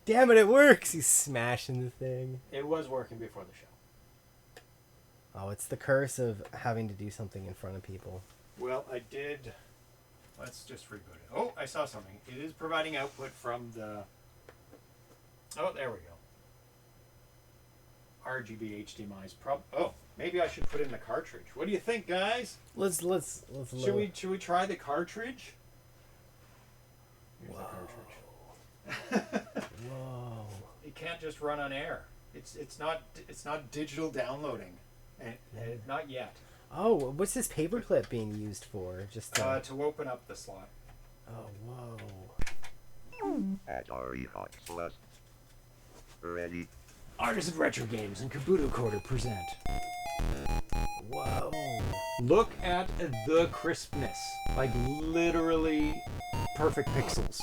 Damn it, it works! He's smashing the thing. It was working before the show. Oh, it's the curse of having to do something in front of people. Well, I did. Let's just reboot it. Oh, I saw something. It is providing output from the. Oh, there we go. RGB HDMI's Oh, maybe I should put in the cartridge. What do you think, guys? Let's Should we try the cartridge? Here's the cartridge. Whoa. It can't just run on air. It's not digital downloading, and not yet. Oh, what's this paperclip being used for? Just To open up the slot. Oh, whoa. Atari box plus ready. Artisan Retro Games and Kabuto Quarter present. Whoa. Look at the crispness. Like literally perfect pixels.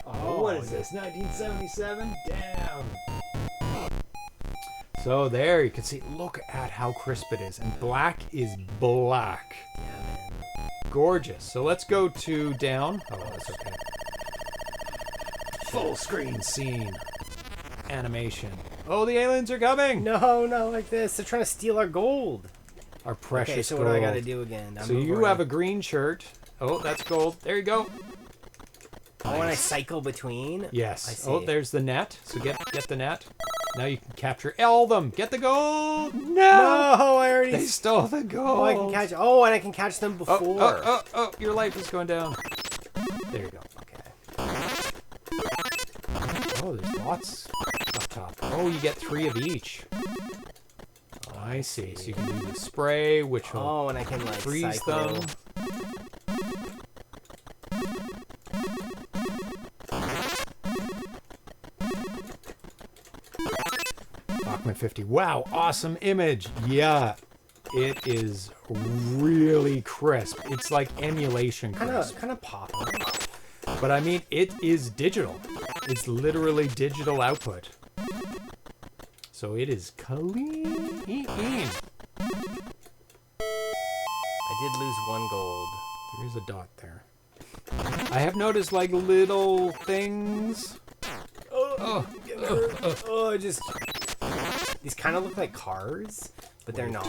Oh, what is this? 1977? Damn. So there you can see, look at how crisp it is. And black is black. Yeah, man. Gorgeous. So let's go to down. Oh, that's okay. Full screen scene. Animation. Oh, the aliens are coming. No, not like this. They're trying to steal our gold. Our precious Okay, so gold. what do I gotta do again? So you have a green shirt. Oh, that's gold. There you go. Oh, and I cycle between? Yes. I see. Oh, there's the net. So get the net. Now you can capture all of them. Get the gold. No. No, I already... They stole the gold. Oh, I can catch... Oh, and I can catch them before. Oh, your life is going down. There you go. Okay. Oh, there's lots up top. Oh, you get 3 of each. Oh, I see. So you can do the spray, which will Oh, and I can, like, freeze cycle. them. Bachman 50. Wow, awesome image. Yeah, it is really crisp. It's like emulation crisp. Kind of pop. But I mean, it is digital. It's literally digital output. So it is clean. I did lose 1 gold. There is a dot there. I have noticed like little things. Oh, just... These kind of look like cars, but they're not.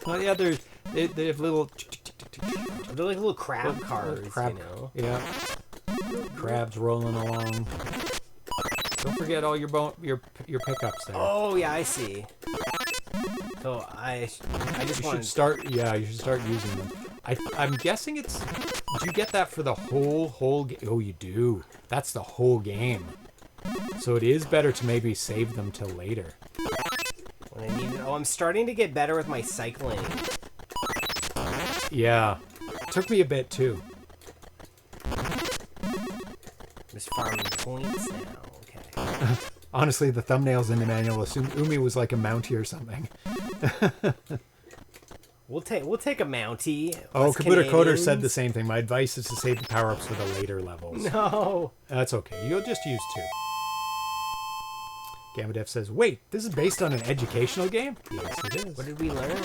Well, yeah, they have little. They're like little crab cars, crab, you know? Yeah. Crabs rolling along. Don't forget all your pickups there. Oh, yeah, I see. So I just You want should start. Yeah, you should start using them. I'm guessing it's. Did you get that for the whole game? Oh, you do. That's the whole game. So it is better to maybe save them till later. when I need it. Oh, I'm starting to get better with my cycling. Yeah. Took me a bit too. Just farming points now. Okay. Honestly, the thumbnails in the manual assumed Umi was like a Mountie or something. We'll take a Mountie. Oh, us Kabuto Coder Canadians. said the same thing. My advice is to save the power-ups for the later levels. No. That's okay. You'll just use 2. Gamadev says, wait, this is based on an educational game? Yes, it is. What did we learn?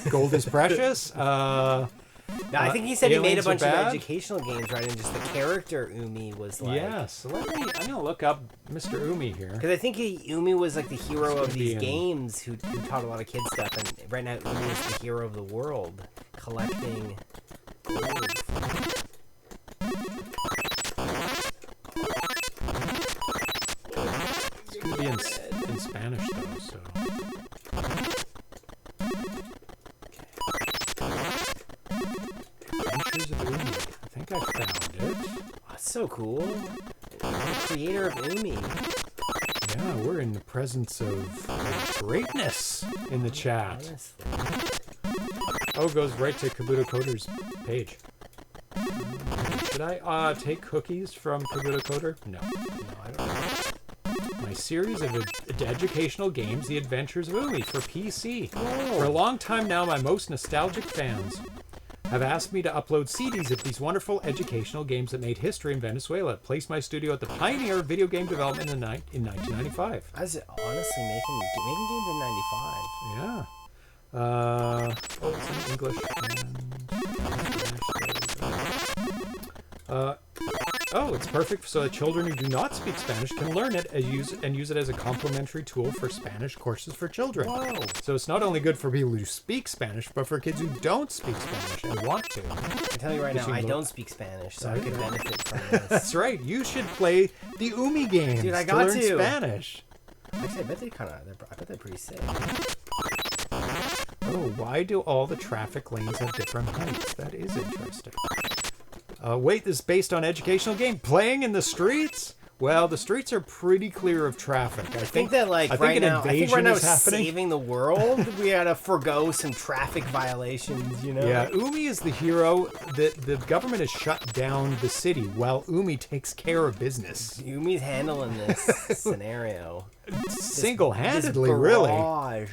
Gold is precious. No, I think he said he made a aliens are bunch of bad? educational games, right? And just the character Umi was like... Yeah, so I'm going to look up Mr. Umi here. Because I think Umi was like the hero of these in- games who taught a lot of kids stuff. And right now Umi is the hero of the world, collecting gold. It's going to be in Spanish, though, so... Adventures of Umi. I think I found it. Oh, that's so cool. The creator of Umi. Yeah, we're in the presence of greatness in the chat. Honestly. Oh, it goes right to Kabuto Coder's page. Should I take cookies from Kabuto Coder? No, I don't know. My series of educational games, The Adventures of Umi for PC. Whoa. For a long time now, my most nostalgic fans have asked me to upload CDs of these wonderful educational games that made history in Venezuela. Placed my studio at the pioneer of video game development in 1995. I was honestly making games in 95. Yeah. It's in English and it's perfect so that children who do not speak Spanish can learn it and use it as a complementary tool for Spanish courses for children. Whoa. So it's not only good for people who speak Spanish, but for kids who don't speak Spanish and want to. I'm telling you right now, I don't speak Spanish, so I could benefit from this. That's right. You should play the Umi games. Dude, I got to learn Spanish. Actually, I bet they're pretty sick. Oh, why do all the traffic lanes have different heights? That is interesting. Wait, this is based on educational game. Playing in the streets? Well, the streets are pretty clear of traffic. I think that, like, right now, is happening. Saving the world, we gotta forgo some traffic violations, you know? Yeah, Umi is the hero. The government has shut down the city while Umi takes care of business. Umi's handling this scenario. Single-handedly, this really.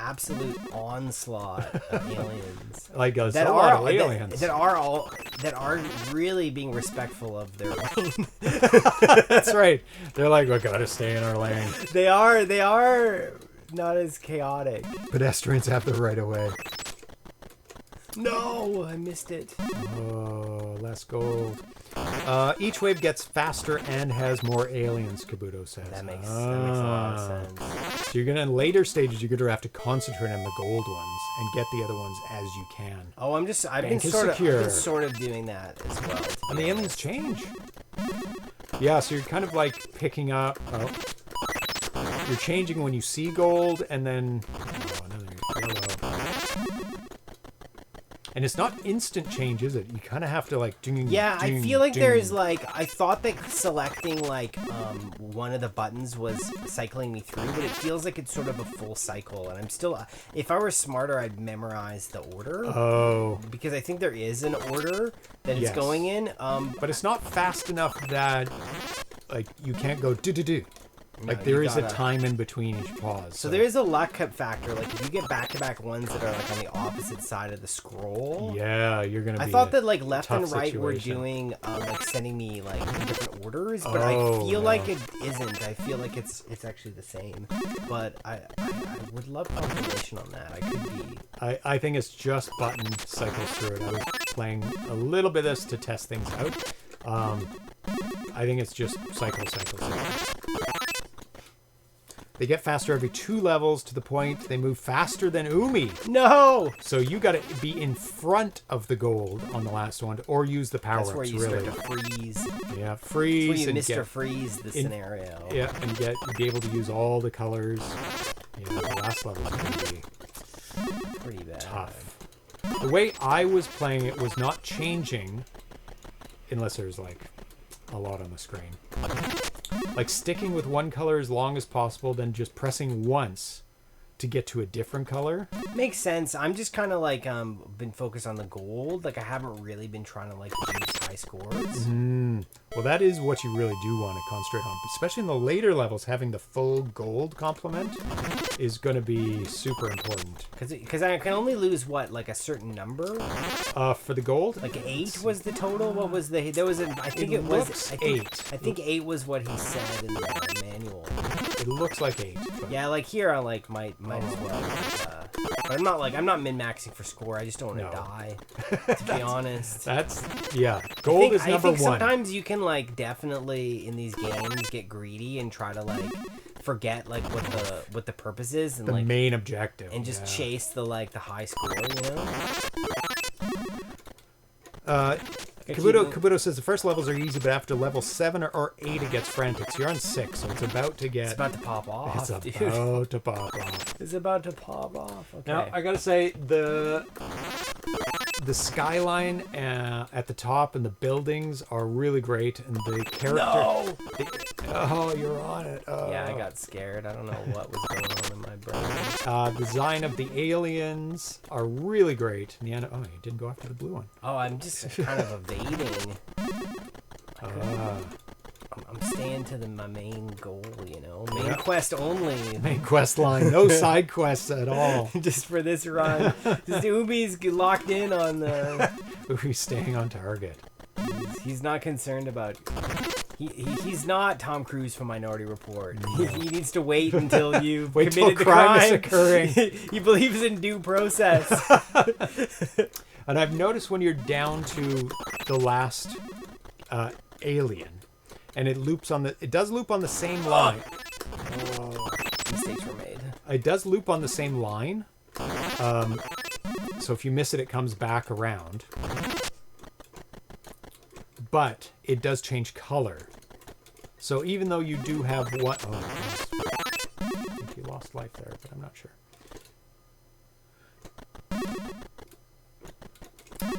Absolute onslaught of aliens. Like a lot of aliens that are really being respectful of their lane. That's right. They're like, we gotta stay in our lane. They are not as chaotic. Pedestrians have the right of way. No, I missed it. Oh, less gold. Each wave gets faster and has more aliens, Kabuto says. That makes a lot of sense. So in later stages, you're gonna have to concentrate on the gold ones and get the other ones as you can. Oh, I've been sort of doing that as well. And the aliens change. Yeah, so you're kind of like picking up. You're changing when you see gold, and then another yellow. And it's not instant change, is it? You kind of have to like I feel like there's like, I thought that selecting like one of the buttons was cycling me through, but it feels like it's sort of a full cycle. And I'm still, if I were smarter, I'd memorize the order. Oh. Because I think there is an order that it's going in. But it's not fast enough that like you can't go do. Like, there is a time in between each pause. So there is a luck factor. Like, if you get back-to-back ones that are, like, on the opposite side of the scroll... Yeah, you're going to be I thought that, like, left and right situation. were doing, like, sending me, like, in different orders. But I feel like it isn't. I feel like it's actually the same. But I would love confirmation on that. I could be... I think it's just button cycles through it. I was playing a little bit of this to test things out. I think it's just cycle. They get faster every 2 levels to the point they move faster than Umi. No! So you got to be in front of the gold on the last one, or use the power-ups. That's where you start to freeze. Yeah, freeze. That's where you Mr. Freeze the scenario. Yeah, and be able to use all the colors. Yeah, the last level is going to be pretty bad. Tough. The way I was playing it was not changing, unless there's like a lot on the screen. Like sticking with one color as long as possible, then just pressing once to get to a different color. Makes sense. I'm just kind of like been focused on the gold. Like I haven't really been trying to like juice high scores. Well, that is what you really do want to concentrate on, especially in the later levels. Having the full gold complement is going to be super important. Because I can only lose what, like a certain number. For the gold, like 8 was the total. What was the? There was I think it was 8. I think 8 was what he said in the manual. It looks like 8. But... Yeah, like here I like might as well. But I'm not min-maxing for score. I just don't want to die. To be honest. Gold is number 1. Sometimes you can like definitely in these games get greedy and try to like forget like what the purpose is and the like main objective and just chase the high score, you know. Kabuto says the first levels are easy, but after level 7 or 8 it gets frantic. So you're on 6, so it's about to to pop off. It's about to pop off. It's about to pop off. Okay. Now I gotta say the skyline at the top and the buildings are really great, and the character. No. You're on it. Yeah, I got scared. I don't know what was going on in my brain. Design of the aliens are really great. Oh, you didn't go after the blue one. Oh, I'm just kind of evading. I'm staying to my main goal, you know? Main quest only. Main quest line. No side quests at all. Just for this run. Just Ubi's locked in on the... Ubi's staying on target. He's not concerned about... He's not Tom Cruise from Minority Report. He needs to wait until you've wait till committed the crime is crime. occurring. He believes in due process. And I've noticed when you're down to the last alien, and it does loop on the same line. Mistakes were made. It does loop on the same line. So if you miss it, it comes back around. But it does change color. So even though you do have one... Oh, I think you lost life there, but I'm not sure.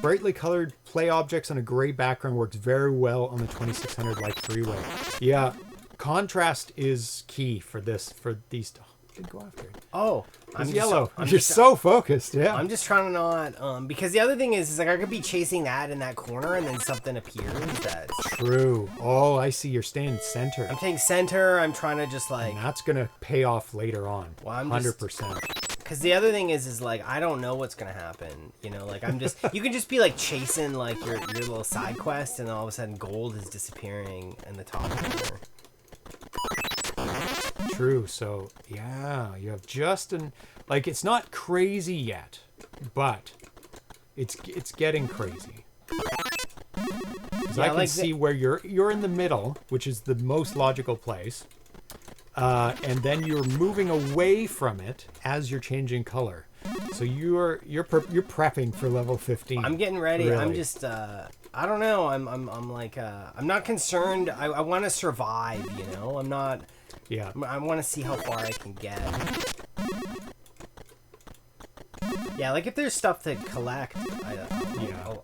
Brightly colored play objects on a gray background works very well on the 2600 like freeway. Yeah, contrast is key for these... Go after it. Oh, I'm yellow. You're so focused. Yeah. I'm just trying to not, because the other thing is like I could be chasing that in that corner and then something appears that's true. Oh, I see. You're staying center. I'm taking center. I'm trying to just like. And that's gonna pay off later on. Well, I'm 100%. Because the other thing is like I don't know what's gonna happen. You know, like I'm just you can just be like chasing like your little side quest and then all of a sudden gold is disappearing in the top corner. True. So yeah, you have just like it's not crazy yet, but it's getting crazy. Because I can see where you're in the middle, which is the most logical place, and then you're moving away from it as you're changing color. So you're prepping for level 15. I'm getting ready. Really. I'm just I don't know. I'm like I'm not concerned. I want to survive. You know, I'm not. Yeah. I want to see how far I can get. Yeah, like if there's stuff to collect,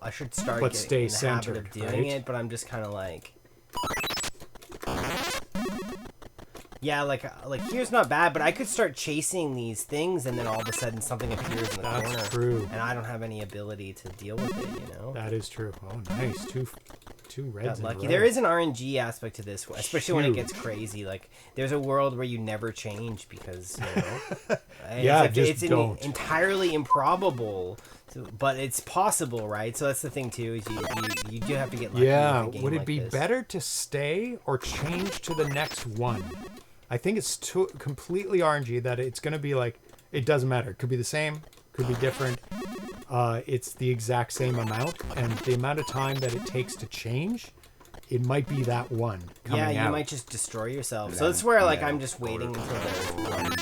I should start but getting stay in the centered, habit of doing right? it. But I'm just kind of like, yeah, like here's not bad, but I could start chasing these things, and then all of a sudden something appears in the corner. That's true. And I don't have any ability to deal with it. You know. That is true. Oh, nice. Two reds. Got lucky. In a row. There is an RNG aspect to this, especially when it Huge. gets crazy. Like, there's a world where you never change because, you know, Yeah, it's don't. entirely improbable, but it's possible, right? So that's the thing too. Is you do have to get lucky. Yeah. with a game Would it like be this. better to stay or change to the next one? I think it's completely RNG that it's going to be like it doesn't matter. It could be the same, could be different. It's the exact same amount, and the amount of time that it takes to change, it might be that one coming out. Yeah, you might just destroy yourself. So that's where like I'm just waiting until there's one.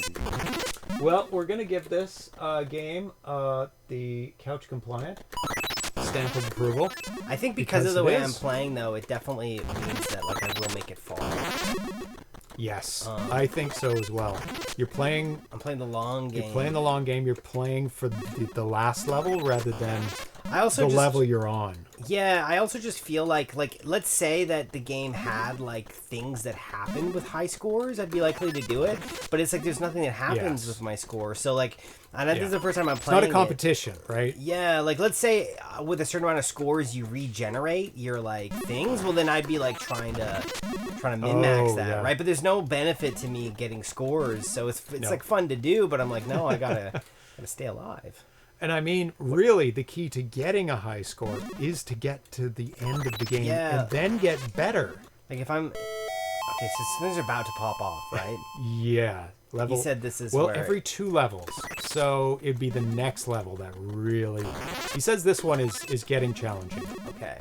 Well, we're gonna give this game the couch compliant stamp of approval. I think because of the it way is. I'm playing, though, it definitely means that like I will make it far. Yes, I think so as well. You're playing. I'm playing the long game. You're playing the long game. You're playing for the last level rather than I also the just, level you're on. Yeah, I also just feel like let's say that the game had like things that happened with high scores, I'd be likely to do it. But it's like there's nothing that happens Yes. with my score. So like, and this is the first time I'm It's playing. not a competition, right? Yeah, like let's say with a certain amount of scores you regenerate your like things. Well, then I'd be like trying to min-max that, yeah. right? But there's no benefit to me getting scores, so it's like fun to do. But I'm like, no, I gotta stay alive. And I mean, really, the key to getting a high score is to get to the end of the game and then get better. Like if I'm okay, so things are about to pop off, right? Yeah. Level. You said this is well where... every 2 levels, so it'd be the next level that really. He says this one is getting challenging. Okay.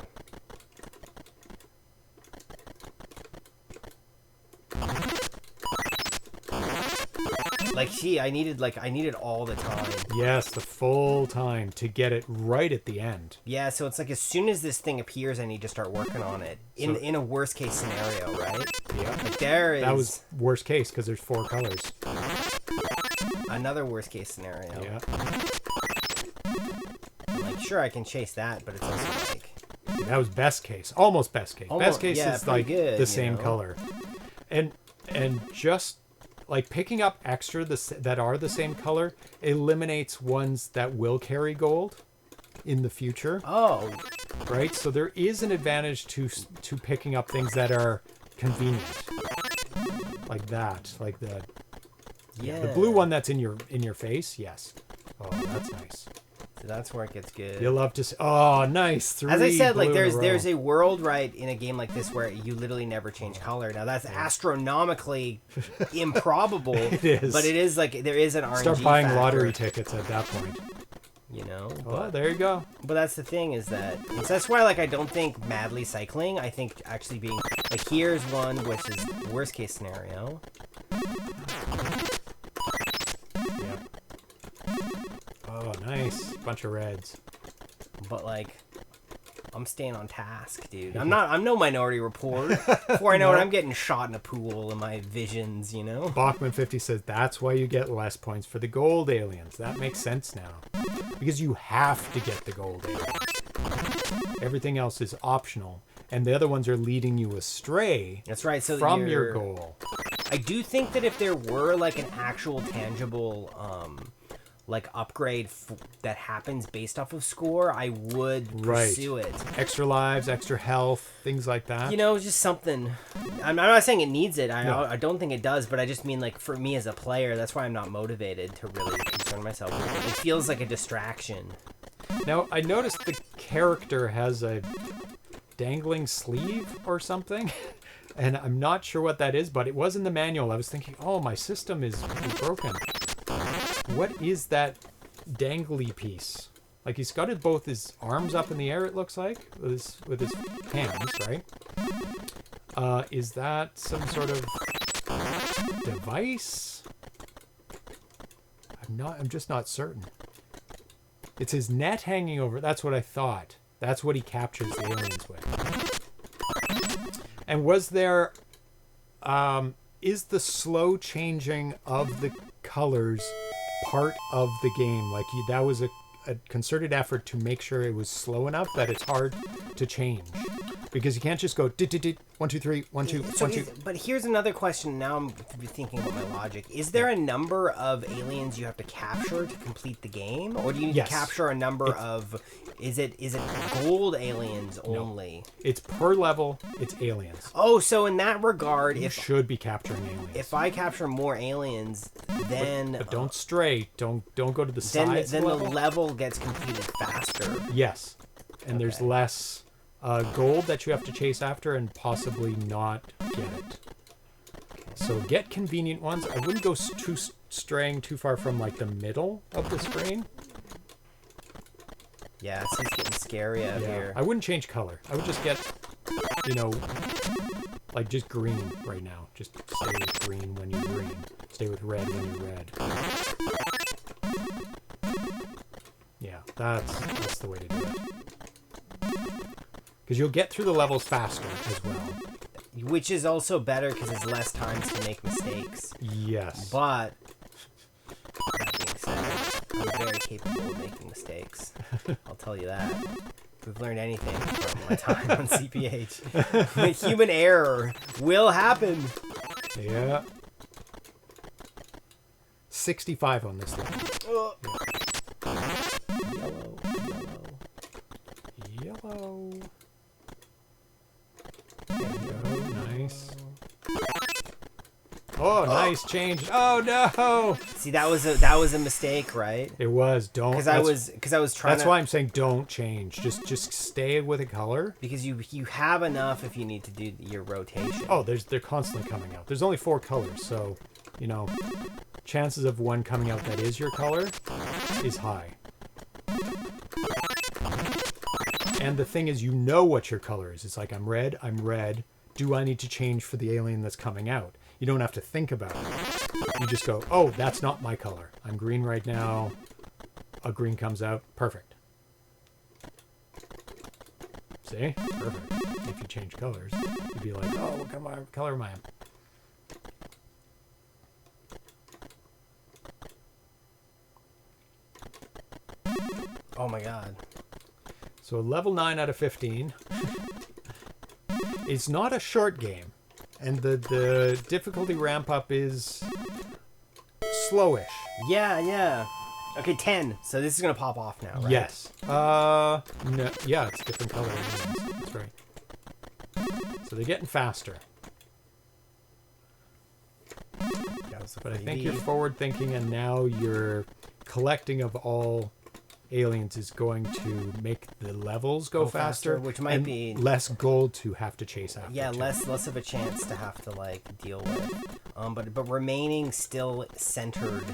Like, I needed all the time. Yes, the full time to get it right at the end. Yeah, so it's like as soon as this thing appears, I need to start working on it. In a worst case scenario, right? Yeah. Like there is That was worst case because there's 4 colors. another worst case scenario. Yeah. I'm like, sure, I can chase that, but it's also like That was best case. Almost best case. Almost, Best case yeah, is pretty like good, the you same know? color. And just like picking up extra that are the same color eliminates ones that will carry gold in the future. Oh, Right? So there is an advantage to picking up things that are convenient. Like that. Like the blue one that's in your face. Yes. Oh, that's nice. So that's where it gets good. You'll love to see. Oh, nice. 3 As I said, like blue in a row. there's a world right in a game like this where you literally never change color. Now that's astronomically improbable. It is. But it is like there is an RNG Start buying factor, lottery tickets at that point. you know. Oh, there you go. But that's the thing is that that's why like I don't think madly cycling. I think actually being like here's one which is worst case scenario. Yep. Oh, nice. Bunch of reds. But like I'm staying on task, dude. I'm no Minority Report. Before I know it, I'm getting shot in a pool in my visions, you know? Bachman 50 says that's why you get less points for the gold aliens. That makes sense now. Because you have to get the gold aliens. Everything else is optional. And the other ones are leading you astray That's right. So from your goal. I do think that if there were like an actual tangible like upgrade that happens based off of score, I would pursue it. Extra lives, extra health, things like that. You know, just something. I'm not saying it needs it. I don't think it does, but I just mean like for me as a player, that's why I'm not motivated to really concern myself with it. It feels like a distraction. Now, I noticed the character has a dangling sleeve or something. And I'm not sure what that is, but it was in the manual. I was thinking, oh, my system is broken. What is that dangly piece? Like he's got both his arms up in the air, it looks like, with his hands, right? Is that some sort of device? I'm just not certain. It's his net hanging over. That's what I thought. That's what he captures the aliens with. And was there is the slow changing of the colors part of the game? Like that was a concerted effort to make sure it was slow enough that it's hard to change, because you can't just go 1 2 3 1 2 1 2. But here's another question. Now I'm thinking about my logic. Is there a number of aliens you have to capture to complete the game, or do you need to capture a number of? Is it gold aliens only? No. It's per level. It's aliens. Oh, so in that regard, You should be capturing aliens. if I capture more aliens, then But don't stray. Don't go to the sides. then level. the level gets completed faster. Yes, and there's less gold that you have to chase after, and possibly not get it. So get convenient ones. I wouldn't go straying too far from like the middle of the screen. Yeah, it's just getting scary out here. I wouldn't change color. I would just get, like just green right now. Just stay with green when you're green. Stay with red when you're red. Yeah, that's the way to do it. Because you'll get through the levels faster as well. Which is also better because it's less time to make mistakes. Yes. But that being said, I'm very capable of making mistakes. I'll tell you that. If we've learned anything from my time on CPH, human error will happen. Yeah. 65 on this level. Yellow. There you go. Nice. Oh, nice change. Oh no! See, that was a mistake, right? It was. Don't. Because I was trying. That's why I'm saying don't change. Just stay with a color. Because you have enough if you need to do your rotation. Oh, they're constantly coming out. There's only 4 colors, so chances of one coming out that is your color is high. And the thing is, you know what your color is. It's like, I'm red. Do I need to change for the alien that's coming out? You don't have to think about it. You just go, oh, that's not my color. I'm green right now. A green comes out. Perfect. See? Perfect. If you change colors, you'd be like, oh, what color am I in? Oh my god. So level 9 out of 15. It's not a short game. And the difficulty ramp up is slowish. Yeah. Okay, 10. So this is gonna pop off now, right? Yes. No, yeah, it's different color. That's right. So they're getting faster. But I think you're forward thinking, and now your collecting of all aliens is going to make the levels go faster, which might and be less gold to have to chase after. Yeah, too. less of a chance to have to like deal with. But remaining still centered.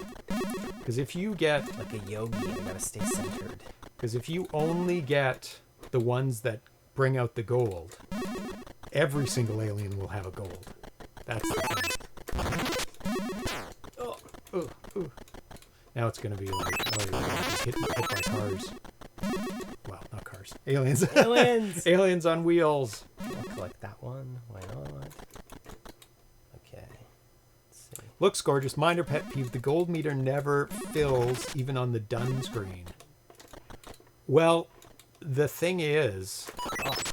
Because if you get Like a yogi, I gotta stay centered. Because if you only get the ones that bring out the gold, every single alien will have a gold. That's the thing. Now it's going to be like, oh, you're gonna be hit by cars. Well, not cars. Aliens. Aliens! Aliens on wheels. I'll collect that one. Why not? Okay. Let's see. Looks gorgeous. Minor pet peeve. The gold meter never fills, even on the done screen. Well, the thing is,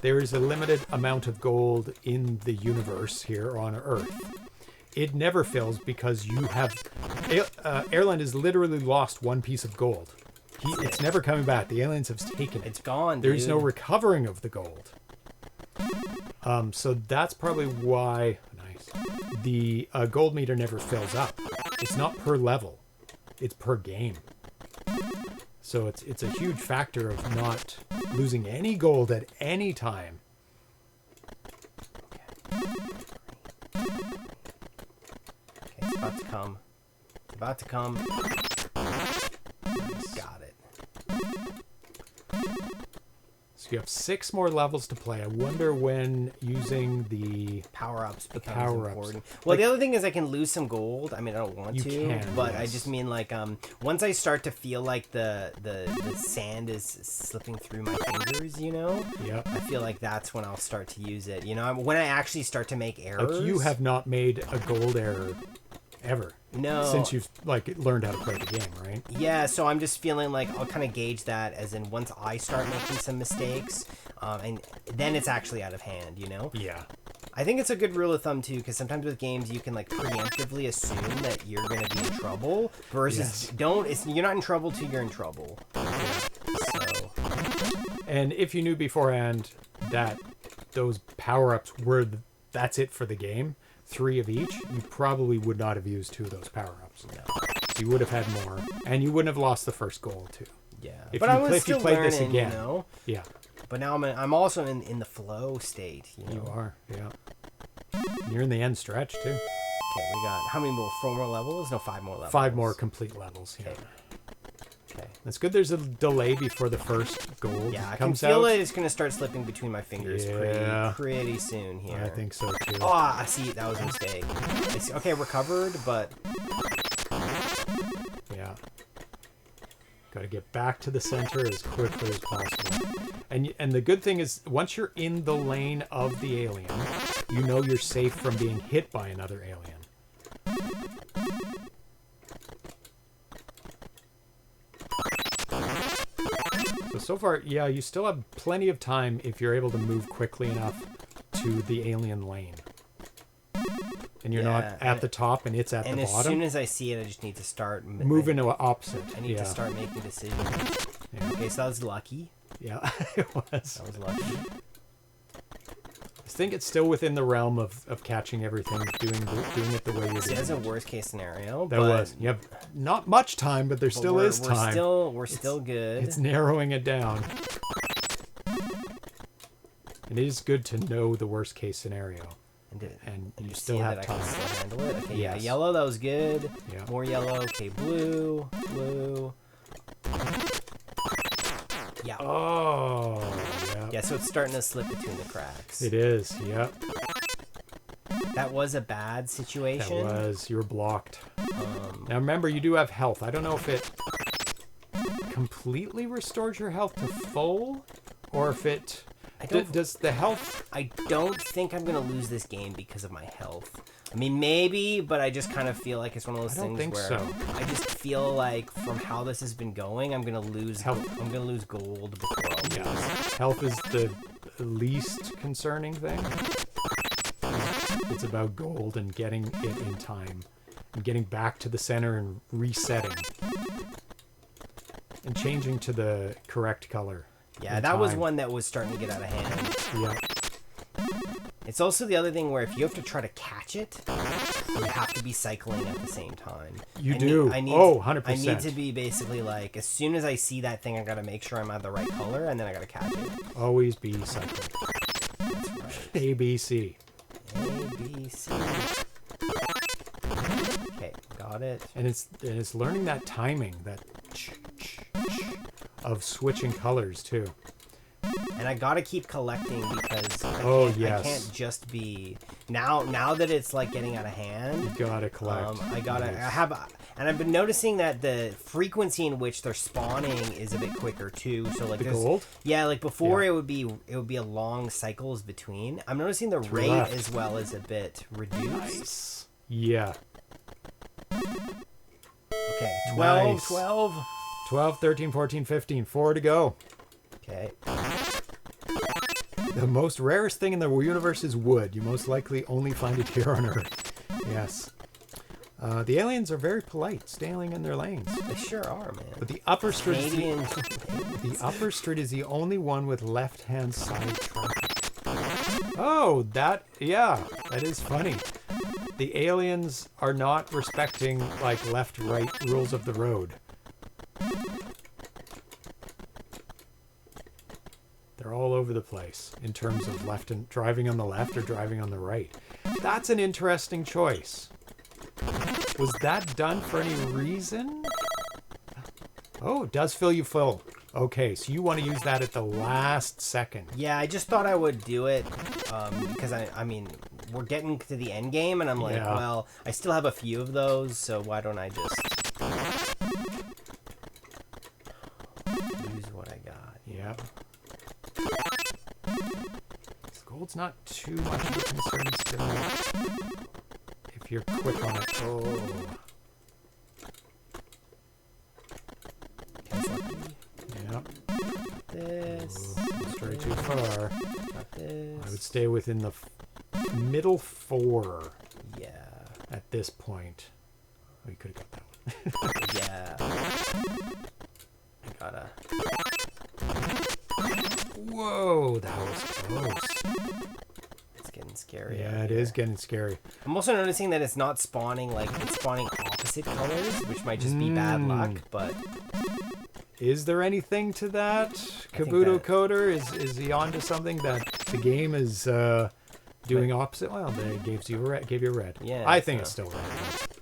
there is a limited amount of gold in the universe here on Earth. It never fills because you have... Airland has literally lost one piece of gold. It's never coming back. The aliens have taken it. It's gone, There's dude. no recovering of the gold. So that's probably why... Nice. The gold meter never fills up. It's not per level. It's per game. So it's a huge factor of not losing any gold at any time. Okay, it's about to come. It's about to come. Got it. So you have 6 more levels to play. I wonder when using the... Power-ups becomes power-ups. important. Well, Like- the other thing is I can lose some gold. I mean, I don't want You to, can, but I yes. just mean like once I start to feel like the sand is slipping through my fingers, you know? Yep. I feel like that's when I'll start to use it. You know, when I actually start to make errors. Like you have not made a gold error ever. No. Since you've learned how to play the game, right? Yeah, so I'm just feeling like I'll kind of gauge that as in once I start making some mistakes, and then it's actually out of hand, you know? Yeah. I think it's a good rule of thumb too, because sometimes with games you can like preemptively assume that you're gonna be in trouble versus you're not in trouble till you're in trouble. So And if you knew beforehand that those power-ups were that's it for the game, 3 of each, you probably would not have used 2 of those power-ups. no. So you would have had more, and you wouldn't have lost the first goal too. Yeah, If but you I was if you still played learning, this again. you know. Yeah, But now I'm also in the flow state. You know. you are. Yeah. You're in the end stretch too. Okay, we got how many more? 4 more levels? No, 5 more levels. 5 more complete levels. Yeah. Okay. Okay. It's good. There's a delay before the first gold Yeah, I can comes feel out. it. It's gonna start slipping between my fingers Yeah. pretty soon here. I think so too. Oh, I see. That was a mistake. I see. Okay, recovered, but Yeah. Got to get back to the center as quickly as possible. And the good thing is, once you're in the lane of the alien, you know you're safe from being hit by another alien. So far, yeah, you still have plenty of time if you're able to move quickly enough to the alien lane. And you're not Yeah, at the top and it's at and the as bottom. soon as I see it, I just need to start Moving to opposite. I need yeah. to start making decisions. Yeah. Okay, so that was lucky. Yeah, it was. That was lucky. I think it's still within the realm of catching everything, doing it the way you See, did. that's a worst case scenario. That but, was. You have not much time, but there but still we're, is we're time. We're still good. It's narrowing it down. It is good to know the worst case scenario, and you still see have that time. I can still handle it. Okay, yeah, Yes. yellow. That was good. Yeah. More yellow. Okay, blue. Yeah. Oh, yeah. Yeah, so it's starting to slip between the cracks. It is. Yep. That was a bad situation. That was. You were blocked. Now remember, you do have health. I don't know if it completely restores your health to full, or if it does the health. I don't think I'm gonna lose this game because of my health. I mean, maybe, but I just kind of feel like it's one of those I don't things think where so. I just feel like from how this has been going, I'm gonna lose. Health. I'm gonna lose gold before I'll lose. Yeah. Health is the least concerning thing. It's about gold and getting it in time. and getting back to the center and resetting and changing to the correct color. Yeah, in that was time. one that was starting to get out of hand. Yeah. It's also the other thing where if you have to try to catch it, you have to be cycling at the same time. You I do. Need, Oh, 100%. I need to be basically like, as soon as I see that thing, I gotta make sure I'm at the right color, and then I gotta catch it. Always be cycling. That's right. ABC. A, B, C. Okay, got it. And it's learning that timing, that of switching colors too. And I gotta keep collecting because Oh, I yes. can't just be now that it's like getting out of hand. You gotta collect. I gotta. Nice. I have, and I've been noticing that the frequency in which they're spawning is a bit quicker too. So like The there's- gold? Yeah, like before Yeah. it would be a long cycles between. I'm noticing the rate left. as well is a bit reduced. Nice. Yeah. Okay, 12, Nice. 12. 12, 13, 14, 15. 4 to go. Okay. The most rarest thing in the universe is wood. You most likely only find it here on Earth. Yes. The aliens are very polite, staying in their lanes. They sure are, man. But the upper street is Canadian. the upper street is the only one with left-hand side traffic. Oh, that is funny. The aliens are not respecting like left-right rules of the road. They're all over the place in terms of left and driving on the left or driving on the right. That's an interesting choice. Was that done for any reason? Oh, it does fill you full. Okay, so you want to use that at the last second. Yeah, I just thought I would do it because I mean we're getting to the end game, and I'm like, Yeah. well, I still have a few of those, so why don't I just use what I got? Yeah. Gold's not too much of a concern still. If you're quick on it. Oh. Yeah. This. Stray too far. Got this. I would stay within the middle 4 Yeah. at this point. Oh, you could have got that one. Yeah. I gotta. Whoa, that was close. It's getting scary. Yeah, out it here. is getting scary. I'm also noticing that it's not spawning like it's spawning opposite colors, which might just be bad luck. But Is there anything to that? think Kabuto that- Coder, is he onto something that the game is doing opposite? Well, they gave you a red. Yeah, I think so- it's still red.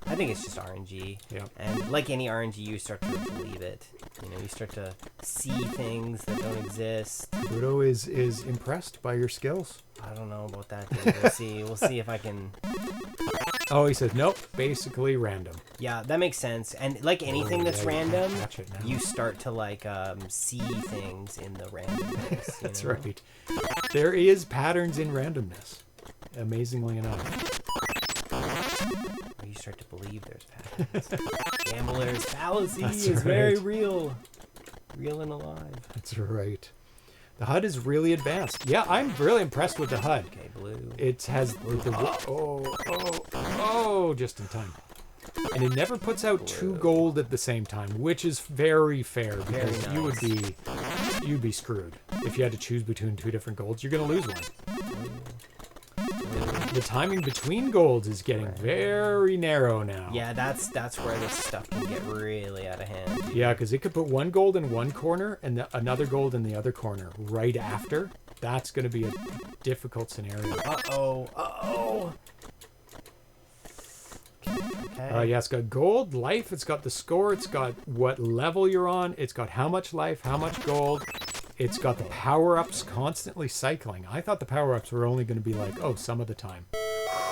I think it's just RNG. Yeah. And like any RNG, you start to believe it. You know, you start to see things that don't exist. Kabuto is impressed by your skills. I don't know about that. Dude. We'll see. We'll see if I can. Oh, he said nope. Basically random. Yeah, that makes sense. And like anything Oh, that's yeah, you can't random, catch it now. you start to like see things in the randomness. That's you know? right. There is patterns in randomness. Amazingly enough. You start to believe there's patterns. Gambler's fallacy That's is very right. real. Real and alive. That's right. The HUD is really advanced. Yeah, I'm really impressed with the HUD. Okay, blue. It has just in time. And it never puts out 2 gold at the same time, which is very fair because Very you would nice. you'd be screwed if you had to choose between 2 different golds. You're going to lose one. The timing between golds is getting very narrow now. Yeah, that's where this stuff can get really out of hand. dude. Yeah, because it could put 1 gold in one corner and another gold in the other corner right after. That's going to be a difficult scenario. Uh-oh. Uh-oh. Okay. Yeah, it's got gold, life, it's got the score, it's got what level you're on, it's got how much life, how much gold, it's got the power-ups constantly cycling. I thought the power-ups were only going to be like, some of the time.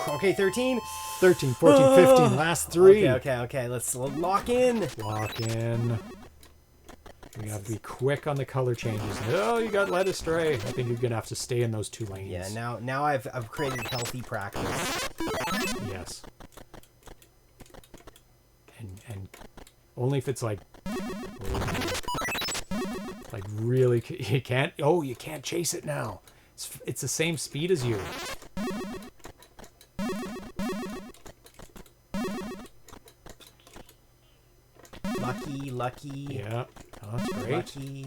Okay, 13. 13, 14, 15, last 3. Okay. Let's lock in. Lock in. You have to be quick on the color changes. Oh, you got led astray. I think you're going to have to stay in those 2 lanes. Yeah, now I've created healthy practice. Yes. And only if it's like really, you can't chase it now. It's the same speed as you. Lucky. Yeah. Oh, that's great. Lucky.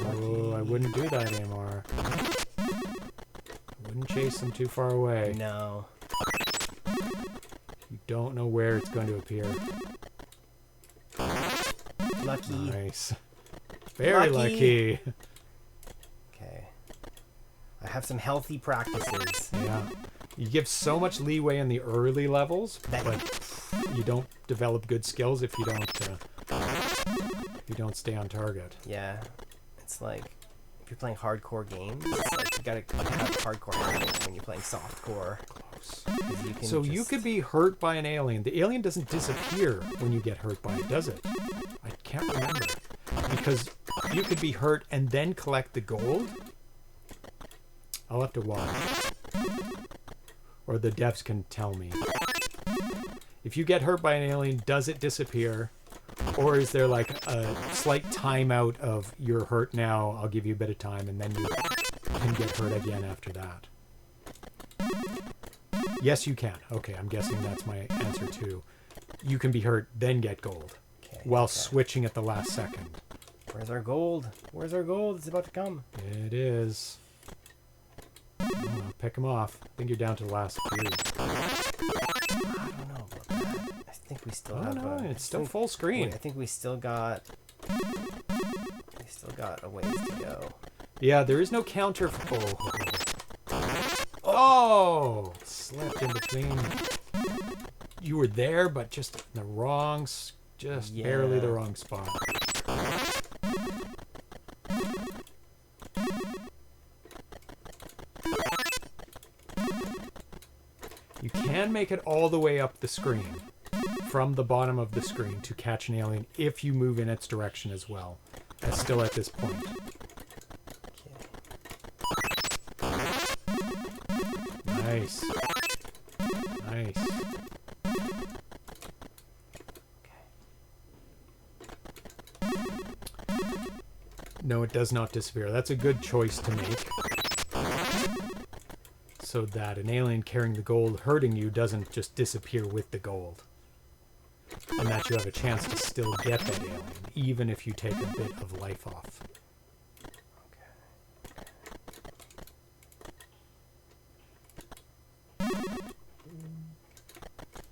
Oh, I wouldn't do that anymore. I wouldn't chase them too far away. No. You don't know where it's going to appear. Lucky. Nice. Very lucky. Okay. I have some healthy practices. Yeah. You give so much leeway in the early levels, That- but you don't develop good skills if you don't stay on target. Yeah. It's like if you're playing hardcore games, it's like you gotta have hardcore habits when you're playing softcore. Close. 'Cause you can So you just- could be hurt by an alien. The alien doesn't disappear when you get hurt by it, does it? I can't remember. Because you could be hurt and then collect the gold. I'll have to watch. Or the devs can tell me. If you get hurt by an alien, does it disappear? Or is there like a slight timeout of you're hurt now, I'll give you a bit of time, and then you can get hurt again after that? Yes, you can. Okay, I'm guessing that's my answer too. You can be hurt, then get gold. Okay, While okay. switching at the last second. Where's our gold? Where's our gold? It's about to come. It is. Oh, pick them off. I think you're down to the last few. I don't know about that. I think we still Oh have. no, I it's still think- full screen. Wait, I think we still got. We still got a ways to go. Yeah, there is no counter for. Oh! Slipped in between. You were there, but just in the wrong, just barely the Yeah. wrong spot. You can make it all the way up the screen, from the bottom of the screen, to catch an alien if you move in its direction as well. That's still at this point. Nice. Nice. No, it does not disappear. That's a good choice to make. So that an alien carrying the gold hurting you doesn't just disappear with the gold. And that you have a chance to still get that alien, even if you take a bit of life off.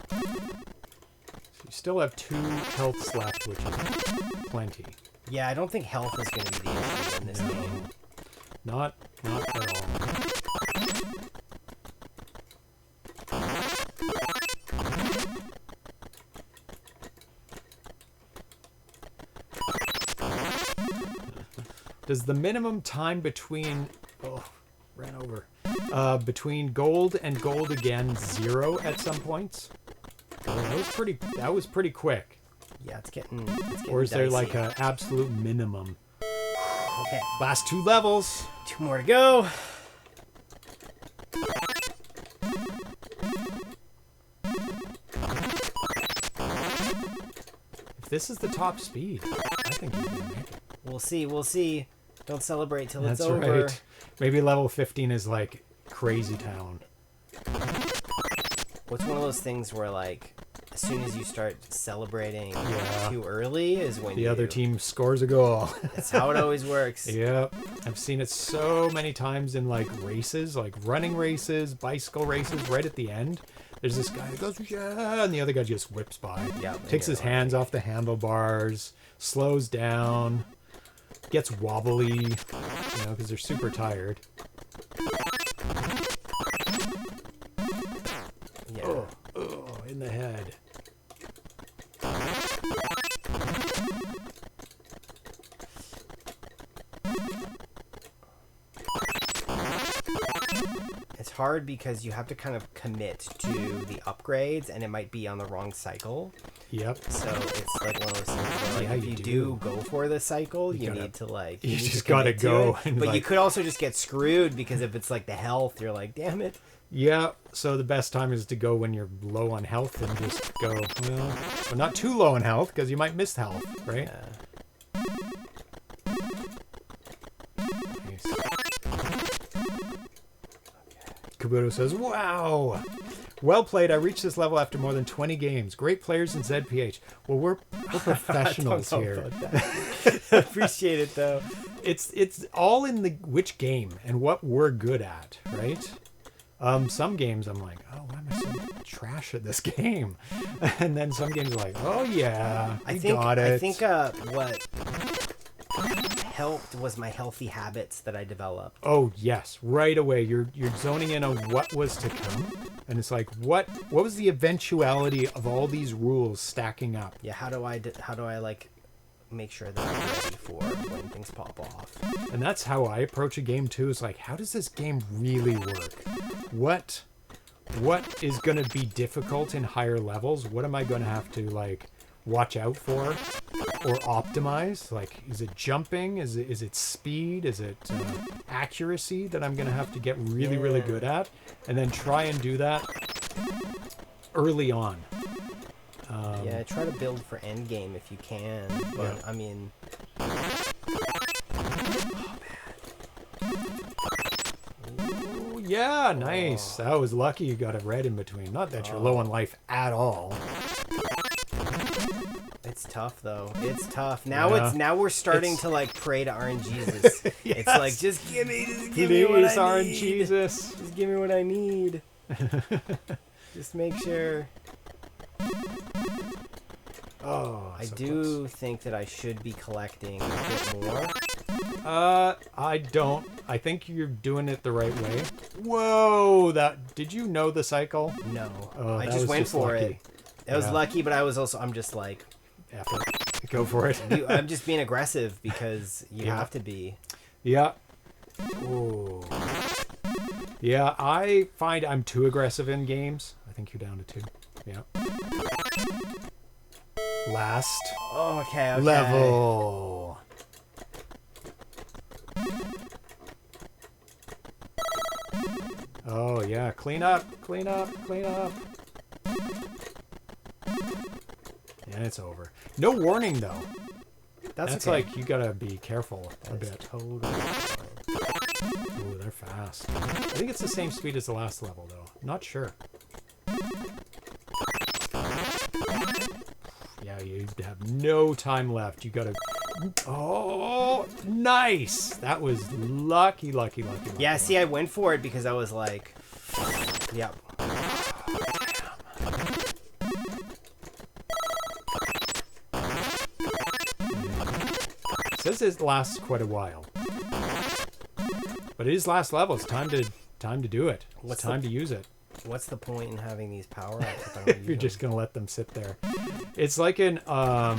So you still have 2 healths left, which is plenty. Yeah, I don't think health is going to be the issue in this game. Not at all. Does the minimum time between ran over between gold and gold again 0 at some points? Oh, that was pretty quick. Yeah, it's getting Or is there dicey. like an absolute minimum? Okay, Last 2 levels. 2 more to go. If this is the top speed, I think you can make it. We'll see. Don't celebrate till That's it's over. right. Maybe level 15 is like crazy town. What's one of those things where like as soon as you start celebrating Yeah. too early is when The other team scores a goal. That's how it always works. Yep. I've seen it so many times in like races, like running races, bicycle races, right at the end. There's this guy that goes, yeah, and the other guy just whips by. Yeah, Takes his hands off the handlebars, slows down, gets wobbly, because they're super tired. Yeah. Oh, in the head. It's hard because you have to kind of commit to the upgrades and it might be on the wrong cycle. Yep. So it's like one of those things where like, Yeah, if you you do. do go for the cycle, you gotta- need to like... you need just to gotta commit to go it. and, But you like- could also just get screwed because if it's like the health, you're like, damn it. Yeah, so the best time is to go when you're low on health and just go, well not too low on health because you might miss health, right? Nice. Kabuto says, wow! Well played. I reached this level after more than 20 games. Great players in ZPH. Well, we're professionals here. Appreciate it though. It's all in the which game and what we're good at, right? Some games I'm like, oh, why am I so trash at this game? And then some games are like, oh yeah, we got it. I think what helped was my healthy habits that I developed. Oh yes, right away you're zoning in on what was to come, and it's like what was the eventuality of all these rules stacking up? Yeah, how do I like make sure that I'm ready for when things pop off? And that's how I approach a game too. Is like, how does this game really work? What is going to be difficult in higher levels? What am I going to have to like watch out for or optimize? Like, is it jumping? Is it speed? Is it accuracy that I'm going to have to get really good at? And then try and do that early on. Yeah, try to build for endgame if you can. But Yeah. I mean, Ooh, yeah, nice. That was lucky you got a red in between. Not that you're low on life at all. it's tough though. It's tough. Now Yeah. now we're starting to like pray to RNGesus. It's Yes. like just give me what Please, I need. Jesus. Just give me what I need. Just make sure. Oh, I so do think that I should be collecting a bit more. close. I don't. I think you're doing it the right way. Whoa, did you know the cycle? No, Oh, I that just was went just for lucky. it. It was Yeah. lucky, but I'm just like, F it. Go for it. I'm just being aggressive because you Yeah. have to be. Yeah. Ooh. Yeah, I find I'm too aggressive in games. I think you're down to 2. Yeah. Last Okay. level. Oh yeah, clean up. And it's over. No warning though. That's okay. like you gotta be careful a That's bit. totally fine. Ooh, they're fast. I think it's the same speed as the last level though. Not sure. Yeah, you have no time left. You gotta. Oh, nice! That was lucky. Yeah, see, I went for it because I was like, yep. It says it lasts quite a while, but it is last level. It's time to do it. It's time to use it. What's the point in having these power-ups if I don't If use you're them? just gonna let them sit there, it's like in a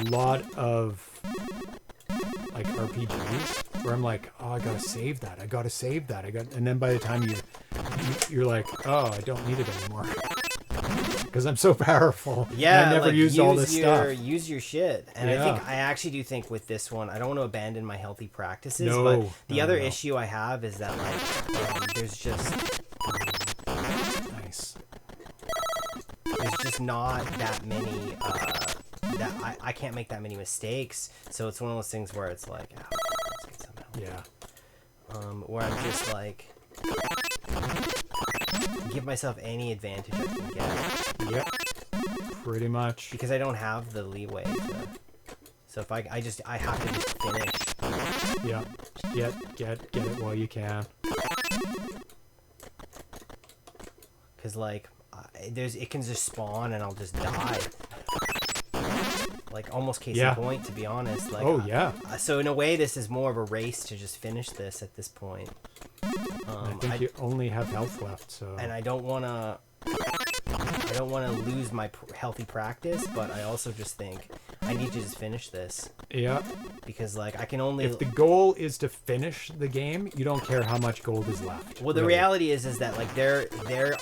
lot of like RPGs where I'm like, oh, I gotta save that. And then by the time you're like, oh, I don't need it anymore because I'm so powerful. Yeah, and I never like, used all this stuff. Use your shit. And Yeah. I actually do think with this one, I don't want to abandon my healthy practices. No, but the no, other no. issue I have is that there's just Nice. not that many. That I can't make that many mistakes. So it's one of those things where it's like, oh, let's get some help. Yeah. Where I'm just like, give myself any advantage I can get. Yep. Pretty much. Because I don't have the leeway to. So if I have to just finish. Yeah. Get it while you can. Because like, it can just spawn and I'll just die. Like almost case Yeah. in point, to be honest. Like, Oh yeah. So in a way, this is more of a race to just finish this at this point. I think you only have health left, so. And I don't want to lose my healthy practice, but I also just think I need to just finish this Yeah. because like I can only. If the goal is to finish the game, you don't care how much gold is left. Well, the really. reality is that like there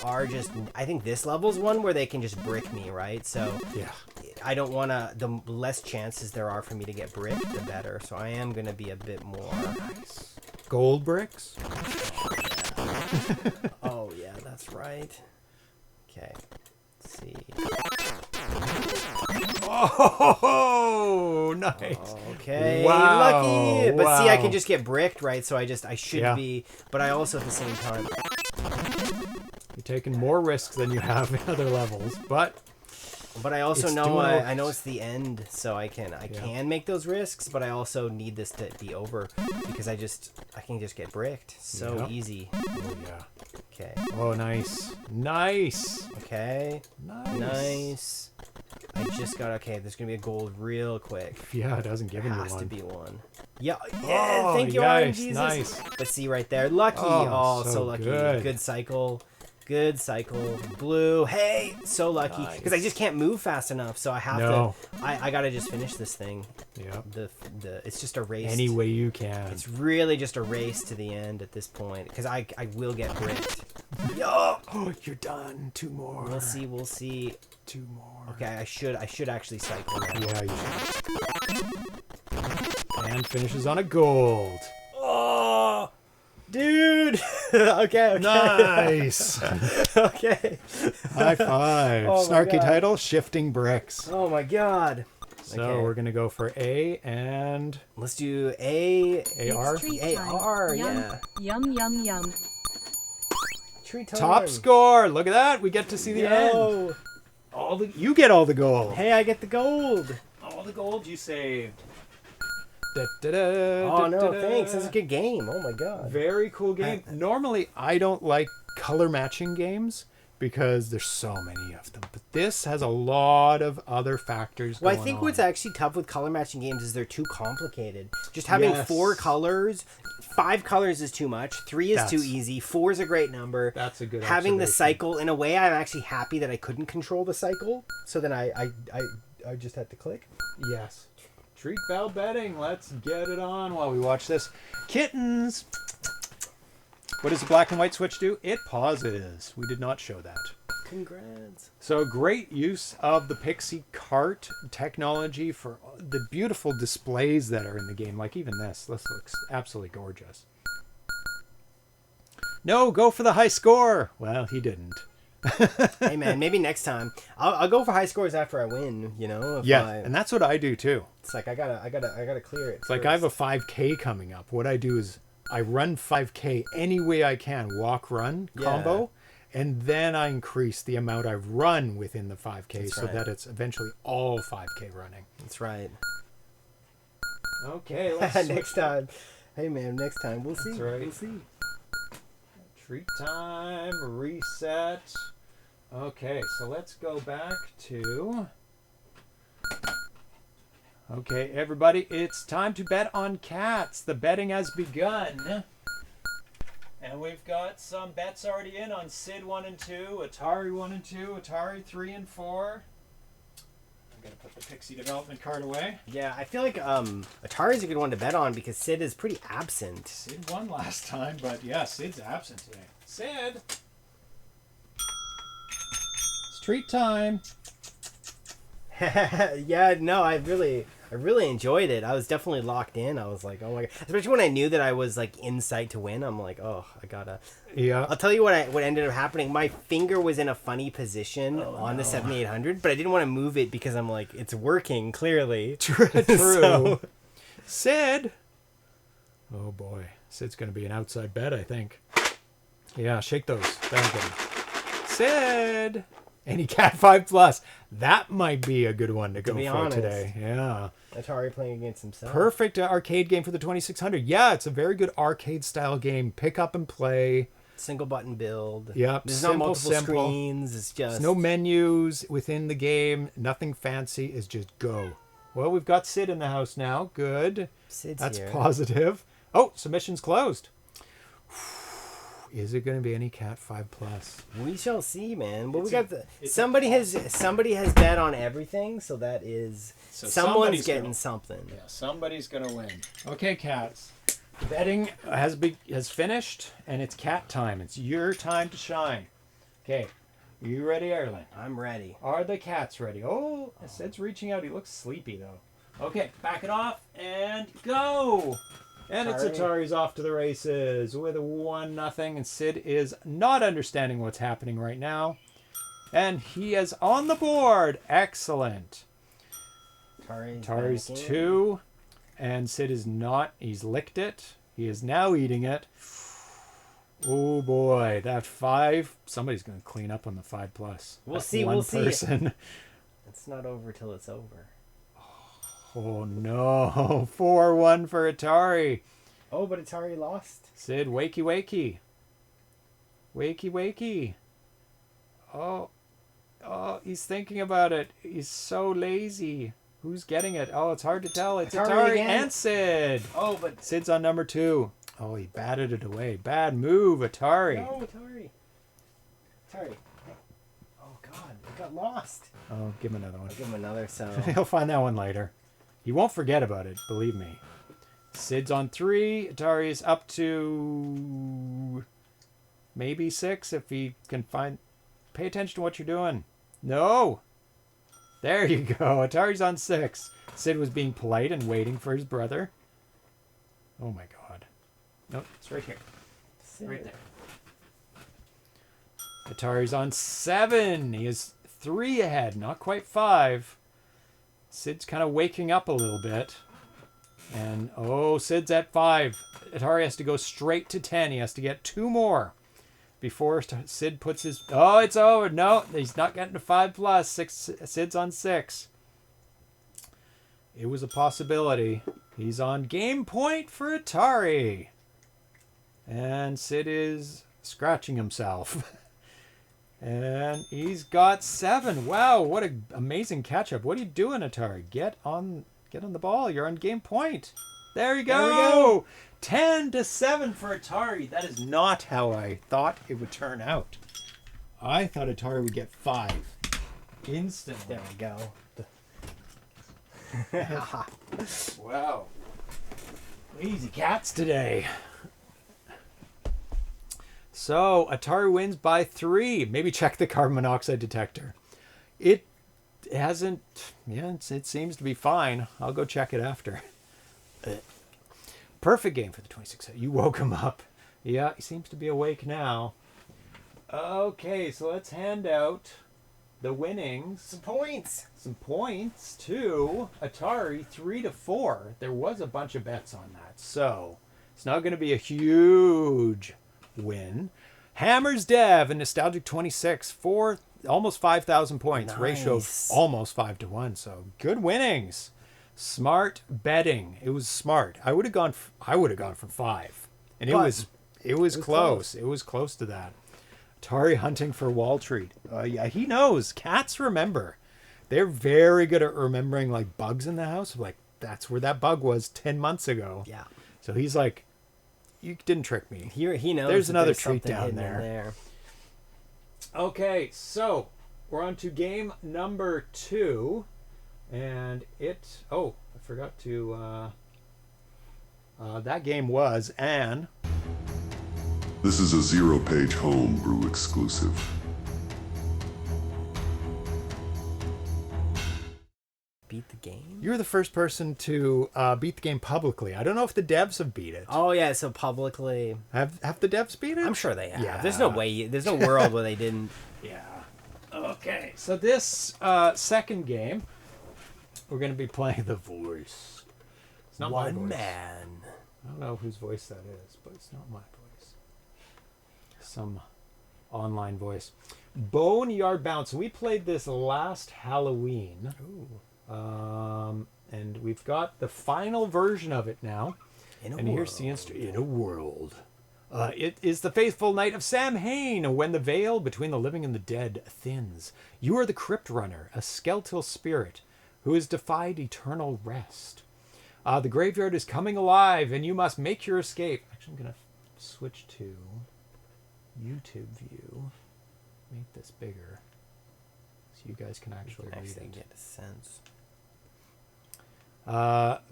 are just, I think this level's one where they can just brick me, right? So Yeah. I don't want to. The less chances there are for me to get bricked, the better. So I am gonna be a bit more. Nice. Gold bricks. Oh yeah, that's right. Okay. Let's see. Oh, nice. Okay. Wow, Lucky. But see, I wow. can just get bricked, right? So I should Yeah. be. But I also at the same time. taken more risks than you have in other levels, but I also It's know doing I know okay. it's the end, so I can make those risks, but I also need this to be over because I can just get bricked so Yep. easy. oh yeah. Okay. Oh, nice. Nice. Okay. Nice. I just got there's gonna be a gold real quick. Yeah, it hasn't given you Has to one. be one. Yeah, Oh, thank you, yes, Jesus. nice. But see right there, lucky. Oh, Oh, so so lucky. good. Good cycle. Good cycle. Blue. Hey, so lucky. Because I just can't move fast enough, so I have No. to. I gotta just finish this thing. Yep. It's just a race. Any way you can. It's really just a race to the end at this point, because I will get bricked. Yo. Oh, you're done. 2 more. We'll see. We'll see. 2 more. Okay, I should actually cycle now. Yeah, you should. And finishes on a gold. Oh, dude. okay. Nice. Okay. High five. Oh my Snarky God. title, Shifting Bricks. Oh my God. So Okay. we're going to go for A and Let's do A. AR. It's treat time. AR, Yum, yeah. Yum, yum, yum. Treat time. Top score. Look at that. We get to see the end. Yo. You get all the gold. Hey, I get the gold. All the gold you saved. Oh no, thanks. That's a good game. Oh my God. Very cool game. Normally, I don't like color matching games because there's so many of them. But this has a lot of other factors Well, going I think on. what's actually tough with color matching games is they're too complicated. Just having Yes. 4 colors, 5 colors is too much. 3 is too That's- easy. 4 is a great number. That's a good Having the observation. cycle, in a way, I'm actually happy that I couldn't control the cycle. So then I just had to click. Yes. Treat bell betting. Let's get it on while we watch this. Kittens. What does the black and white switch do? It pauses. We did not show that. Congrats. So great use of the Pixie cart technology for the beautiful displays that are in the game. Like even this. This looks absolutely gorgeous. No, go for the high score. Well, he didn't. Hey man, maybe next time. I'll go for high scores after I win. You know. If Yeah, I- and that's what I do too. it's like I gotta clear it. It's like I have a 5K coming up. What I do is I run 5K any way I can, walk, run combo, and then I increase the amount I run within the 5K That's so right. that it's eventually all 5K running. That's right. Okay, let's Next time. Hey man, next time we'll see. That's right. We'll see. Treat time, reset. Okay, so let's go back to... Okay, everybody, it's time to bet on cats. The betting has begun. And we've got some bets already in on SVID 1 and 2, Atari 1 and 2, Atari 3 and 4. I'm going to put the Pixie development card away. Yeah, I feel like Atari's a good one to bet on because Sid is pretty absent. SVID won last time, but yeah, Sid's absent today. Sid! It's treat time. Yeah, no, I really enjoyed it. I was definitely locked in. I was like, oh my God. Especially when I knew that I was like in sight to win. I'm like, oh, I gotta. Yeah. I'll tell you what ended up happening. My finger was in a funny position on the 7800, but I didn't want to move it because I'm like, it's working clearly. True. So- Sid. Oh boy, Sid's gonna be an outside bet, I think. Yeah, shake those. Thank him. Sid. Any Cat 5 Plus. That might be a good one to go be for honest. today. Yeah. Atari playing against himself. Perfect arcade game for the 2600. Yeah, it's a very good arcade style game. Pick up and play. Single button build. Yep, There's simple, not multiple simple. screens. It's just There's no menus within the game. Nothing fancy. It's just go. Well, we've got Sid in the house now. Good. Sid's That's here. positive. Oh, submission's closed. Is it going to be any Cat 5 Plus? We shall see, man. Well, It's we got somebody has bet on everything, so that is So someone's somebody's getting gonna- something. Yeah, somebody's going to win. Okay, Cats. Betting has finished, and it's cat time. It's your time to shine. Okay. You ready, Ireland? I'm ready. Are the cats ready? Oh, Sid's reaching out. He looks sleepy, though. Okay, back it off, and go! And it's Atari's off to the races with a 1-0, and Sid is not understanding what's happening right now. And he is on the board. Excellent. Atari's backing. 2, and Sid is not. He's licked it. He is now eating it. Oh boy, that 5. Somebody's gonna clean up on the 5+. We'll That see, One we'll see. person. It's not over till it's over. Oh no, 4-1 for Atari. Oh, but Atari lost. Sid, wakey wakey. Wakey wakey. Oh, he's thinking about it. He's so lazy. Who's getting it? Oh, it's hard to tell. It's Atari again. and Sid. Oh, but Sid's on number 2. Oh, he batted it away. Bad move, Atari. no, Atari. Atari. Oh God, it got lost. Oh, give him another one. I'll give him another. So He'll find that one later. He won't forget about it, believe me. Sid's on 3. Atari's up to maybe 6 if he can find... Pay attention to what you're doing. No! There you go. Atari's on 6. Sid was being polite and waiting for his brother. Oh my god. Nope, it's right here. Right there. Atari's on 7. He is 3 ahead, not quite 5. Sid's kind of waking up a little bit. And, oh, Sid's at 5. Atari has to go straight to 10. He has to get 2 more before Sid puts his... Oh, it's over. No, he's not getting to 5+. 6. Sid's on 6. It was a possibility. He's on game point for Atari. And Sid is scratching himself. And he's got 7. Wow, what an amazing catch-up. What are you doing, Atari? Get on the ball. You're on game point. There you go. There we go. 10-7 for Atari. That is not how I thought it would turn out. I thought Atari would get 5 instantly. there we go. Wow. Easy cats today. So, Atari wins by 3. Maybe check the carbon monoxide detector. It hasn't... Yeah, it seems to be fine. I'll go check it after. Perfect game for the 26. You woke him up. Yeah, he seems to be awake now. Okay, so let's hand out the winnings. Some points. Some points to Atari, 3-4. There was a bunch of bets on that, so it's not going to be a huge win. Hammers Dev and Nostalgic 26 for almost 5,000 points. Nice. Ratio of almost 5-1. So good winnings. Smart betting. It was smart. I would have gone for 5, and it was close. It was close to that. Atari hunting for Wall Street. Yeah, he knows. Cats remember. They're very good at remembering like bugs in the house. Like that's where that bug was 10 months ago. Yeah. So he's like, you didn't trick me. He knows. There's that another there's treat something down hidden in there. Okay, so we're on to game number 2, and it. Oh, I forgot to. That game was an. This is a ZeroPage Homebrew exclusive. Beat the game? You're the first person to beat the game publicly. I don't know if the devs have beat it. Oh yeah, so publicly. Have the devs beat it? I'm sure they have. Yeah. There's no way. There's no world where they didn't. Yeah. Okay. So this second game, we're going to be playing The Voice. It's not my One voice. man. I don't know whose voice that is, but it's not my voice. Some online voice. Boneyard Bounce. We played this last Halloween. Ooh. And we've got the final version of it now. In a And world. here's the in a world. It is the faithful night of Samhain, when the veil between the living and the dead thins. You are the Crypt Runner, a skeletal spirit who has defied eternal rest. The graveyard is coming alive, and you must make your escape. Actually, I'm going to switch to YouTube view. Make this bigger, so you guys can actually read Actually it. get a sense.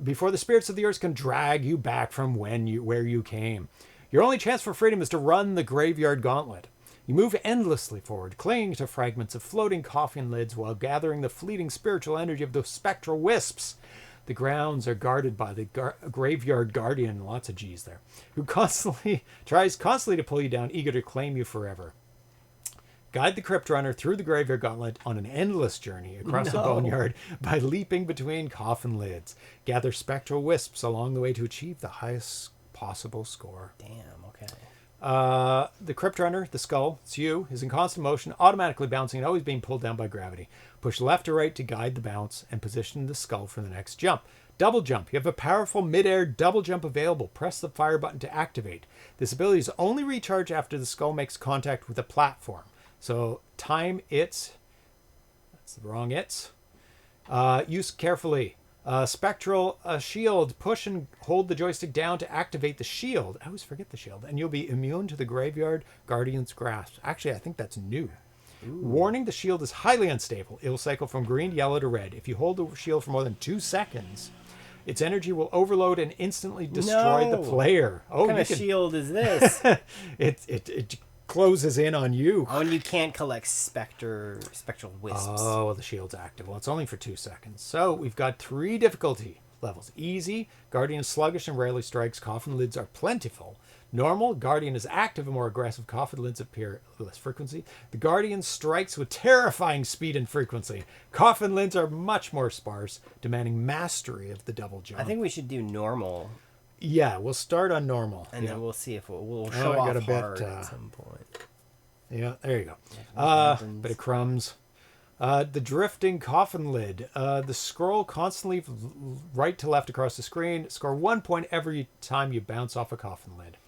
Before the spirits of the earth can drag you back from where you came. Your only chance for freedom is to run the graveyard gauntlet. You move endlessly forward, clinging to fragments of floating coffin lids while gathering the fleeting spiritual energy of the spectral wisps. The grounds are guarded by the graveyard guardian, lots of G's there, who tries constantly to pull you down, eager to claim you forever. Guide the Crypt Runner through the graveyard gauntlet on an endless journey across the boneyard by leaping between coffin lids. Gather spectral wisps along the way to achieve the highest possible score. Damn. Okay. The Crypt Runner, the skull, it's you, is in constant motion, automatically bouncing and always being pulled down by gravity. Push left or right to guide the bounce and position the skull for the next jump. Double jump. You have a powerful mid-air double jump available. Press the fire button to activate. This ability is only recharged after the skull makes contact with a platform. So time its. That's the wrong its. Use carefully. Spectral shield. Push and hold the joystick down to activate the shield. I always forget the shield. And you'll be immune to the Graveyard Guardian's grasp. Actually, I think that's new. Ooh. Warning, the shield is highly unstable. It will cycle from green to yellow to red. If you hold the shield for more than 2 seconds, its energy will overload and instantly destroy the player. What kind of shield is this? It closes in on you. Oh, and you can't collect spectral wisps. Oh, well, the shield's active. Well, it's only for 2 seconds. So we've got 3 difficulty levels. Easy, Guardian is sluggish and rarely strikes. Coffin lids are plentiful. Normal, Guardian is active and more aggressive. Coffin lids appear less frequency. The Guardian strikes with terrifying speed and frequency. Coffin lids are much more sparse, demanding mastery of the double jump. I think we should do normal. Yeah, we'll start on normal. And then we'll see if we'll show off hard at some point. Yeah, there you go. Bit of crumbs. The drifting coffin lid. The scroll constantly right to left across the screen. Score 1 point every time you bounce off a coffin lid.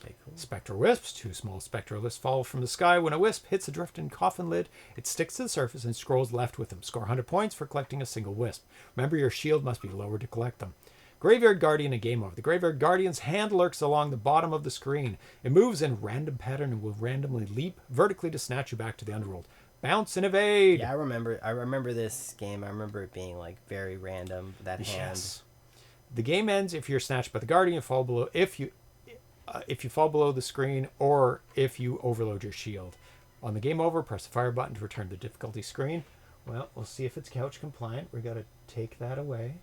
Okay, cool. Spectral wisps. 2 small spectral wisps fall from the sky. When a wisp hits a drifting coffin lid, it sticks to the surface and scrolls left with them. Score 100 points for collecting a single wisp. Remember, your shield must be lowered to collect them. Graveyard Guardian and game over. The Graveyard Guardian's hand lurks along the bottom of the screen. It moves in random pattern and will randomly leap vertically to snatch you back to the underworld. Bounce and evade. Yeah, I remember this game. I remember it being like very random. That hand. Yes. The game ends if you're snatched by the Guardian. Fall below if you fall below the screen or if you overload your shield. On the game over, press the fire button to return the difficulty screen. Well, we'll see if it's couch compliant. We got to take that away.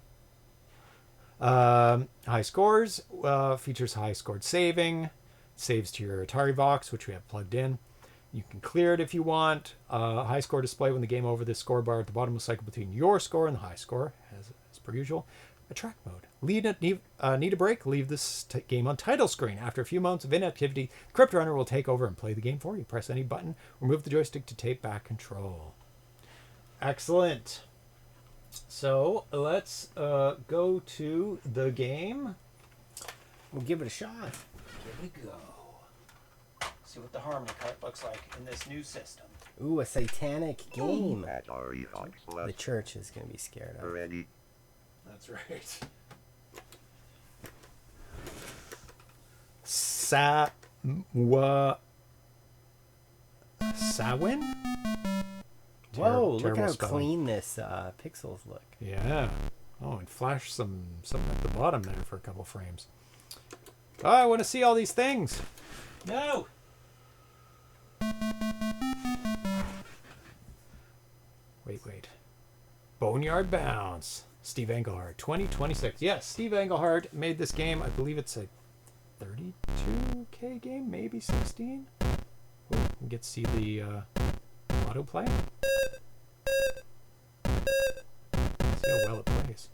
High scores features high scored saving. Saves to your Atari box, which we have plugged in. You can clear it if you want. High score display when the game over. This score bar at the bottom will cycle between your score and the high score, as per usual. Attract mode. Need a break? Leave this game on title screen. After a few months of inactivity, the Crypt Runner will take over and play the game for you. Press any button or move the joystick to take back control. Excellent. So let's go to the game. We'll give it a shot. Here we go. See what the harmony card looks like in this new system. Ooh, a satanic game. Atari The church is going to be scared of. Ready. That's right. Sawin? Whoa, look terrible how spelling. clean this pixels look. Yeah. Oh, and flash something at the bottom there for a couple frames. Oh, I want to see all these things. No. Wait. Boneyard Bounce. Steve Engelhardt, 2026. Yes, Steve Engelhardt made this game. I believe it's a 32K game, maybe 16. We get to see the autoplay. See how well it plays.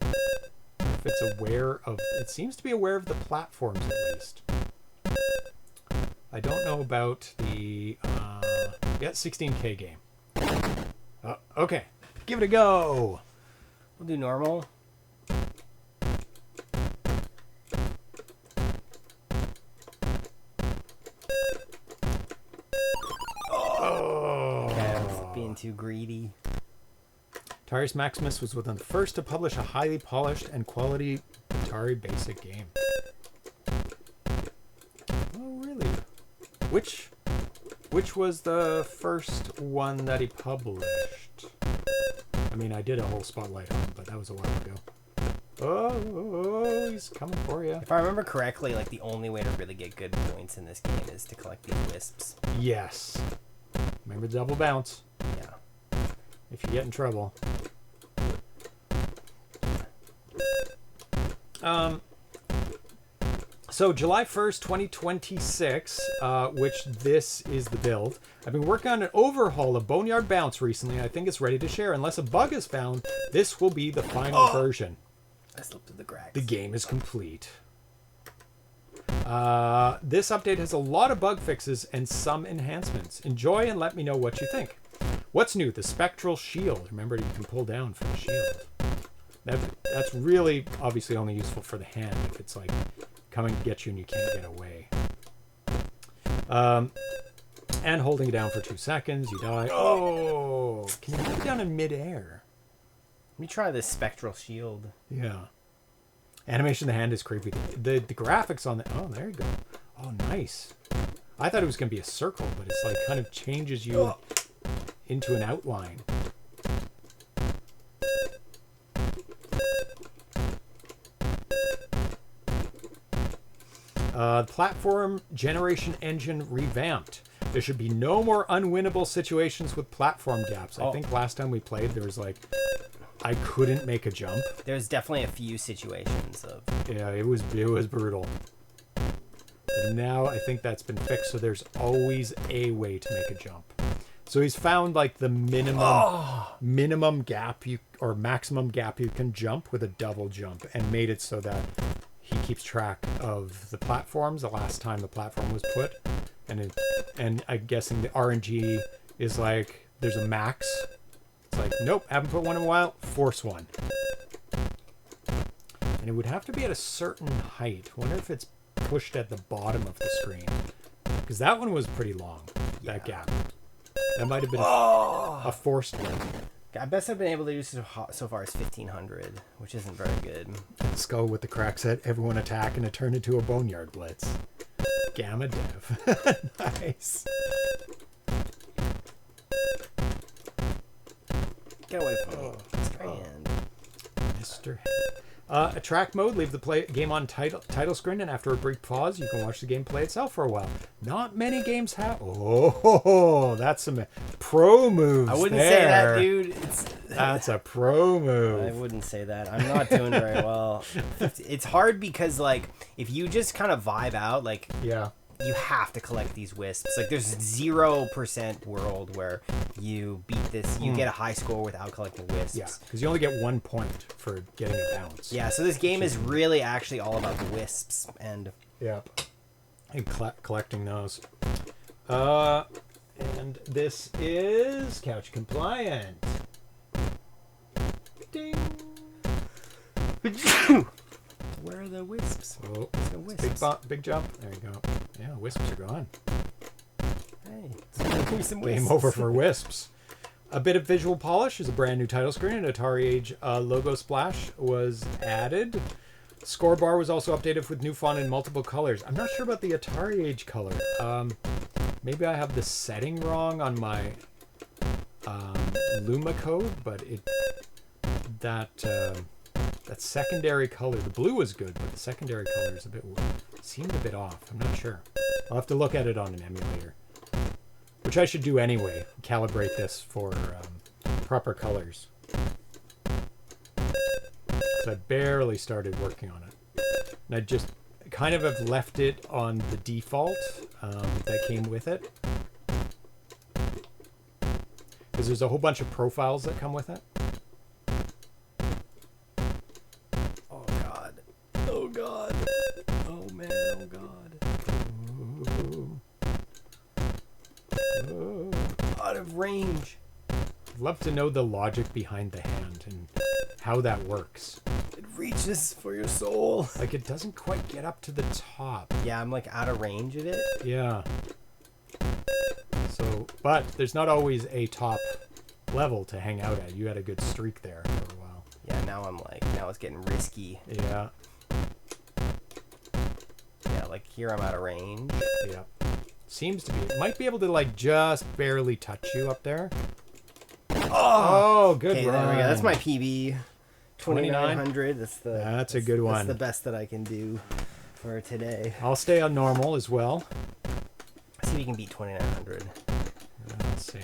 If it's aware of, it seems to be aware of the platforms at least. I don't know about the 16K game. Okay, give it a go. We'll do normal. Oh, Okay, I was being too greedy. Atari's Maximus was one of the first to publish a highly polished and quality Atari basic game. Oh, really? Which was the first one that he published? I mean, I did a whole spotlight on him, but that was a while ago. Oh, he's coming for you. If I remember correctly, like the only way to really get good points in this game is to collect these wisps. Yes. Remember the double bounce. Yeah. If you get in trouble. So July 1st, 2026, which this is the build. I've been working on an overhaul of Boneyard Bounce recently. I think it's ready to share. Unless a bug is found, this will be the final version. I slipped through the cracks. The game is complete. This update has a lot of bug fixes and some enhancements. Enjoy and let me know what you think. What's new? The spectral shield. Remember, you can pull down for the shield. That's really obviously only useful for the hand if it's like coming to get you and you can't get away. And holding it down for 2 seconds, you die. Oh! Can you hold it down in midair? Let me try this spectral shield. Yeah. Animation of the hand is creepy. The graphics on the... Oh, there you go. Oh, nice. I thought it was going to be a circle, but it's like kind of changes you into an outline. The platform generation engine revamped. There should be no more unwinnable situations with platform gaps. I think last time we played, there was like... I couldn't make a jump. There's definitely a few situations of... Yeah, it was brutal. But now I think that's been fixed, so there's always a way to make a jump. So he's found like the minimum gap or maximum gap you can jump with a double jump, and made it so that he keeps track of the platforms. The last time the platform was put, and I'm guessing the RNG is like there's a max. It's like, nope, haven't put one in a while, force one. And it would have to be at a certain height. Wonder if it's pushed at the bottom of the screen. Because that one was pretty long, that gap. That might have been a forced one. I best I've been able to do so far is 1500, which isn't very good. Skull with the crack set, everyone attack, and it turned into a Boneyard blitz. Gamma dev. Nice. Get away from me. Strand. Mr. Attract mode, leave the game on title screen, and after a brief pause, you can watch the game play itself for a while. Not many games have... Oh, that's some pro moves. I wouldn't there. say that, dude. That's a pro move. I wouldn't say that. I'm not doing very well. It's hard because, like, if you just kind of vibe out, like... Yeah. You have to collect these wisps. Like, there's 0% world where you beat this. You get a high score without collecting wisps. Yeah, because you only get 1 point for getting a bounce. Yeah, so this game is really actually all about the wisps and... Yep. And collecting those. And this is couch compliant. Ding. Where are the wisps? Oh, There's no wisps. big jump. There you go. Yeah, wisps are gone. Hey, give me some wisps. Game over for wisps. A bit of visual polish is a brand new title screen, and Atari Age logo splash was added. Score bar was also updated with new font in multiple colors. I'm not sure about the Atari Age color. Maybe I have the setting wrong on my Luma code, but that secondary color, the blue was good, but the secondary color is seemed a bit off. I'm not sure. I'll have to look at it on an emulator, which I should do anyway. Calibrate this for proper colors. Because I barely started working on it. And I just kind of have left it on the default that came with it. Because there's a whole bunch of profiles that come with it. Oh god. Oh man, oh god. Out of range. I'd love to know the logic behind the hand and how that works. It reaches for your soul. Like, it doesn't quite get up to the top. Yeah, I'm like out of range of it. Yeah. So, but there's not always a top level to hang out at. You had a good streak there for a while. Yeah, now it's getting risky. Yeah. Yeah, like here I'm out of range. Yeah. Seems to be. It might be able to, like, just barely touch you up there. Oh, good Okay, run. there we go. That's my PB. 2900. That's a good one. That's the best that I can do for today. I'll stay on normal as well. See if you can beat 2900. Let's see.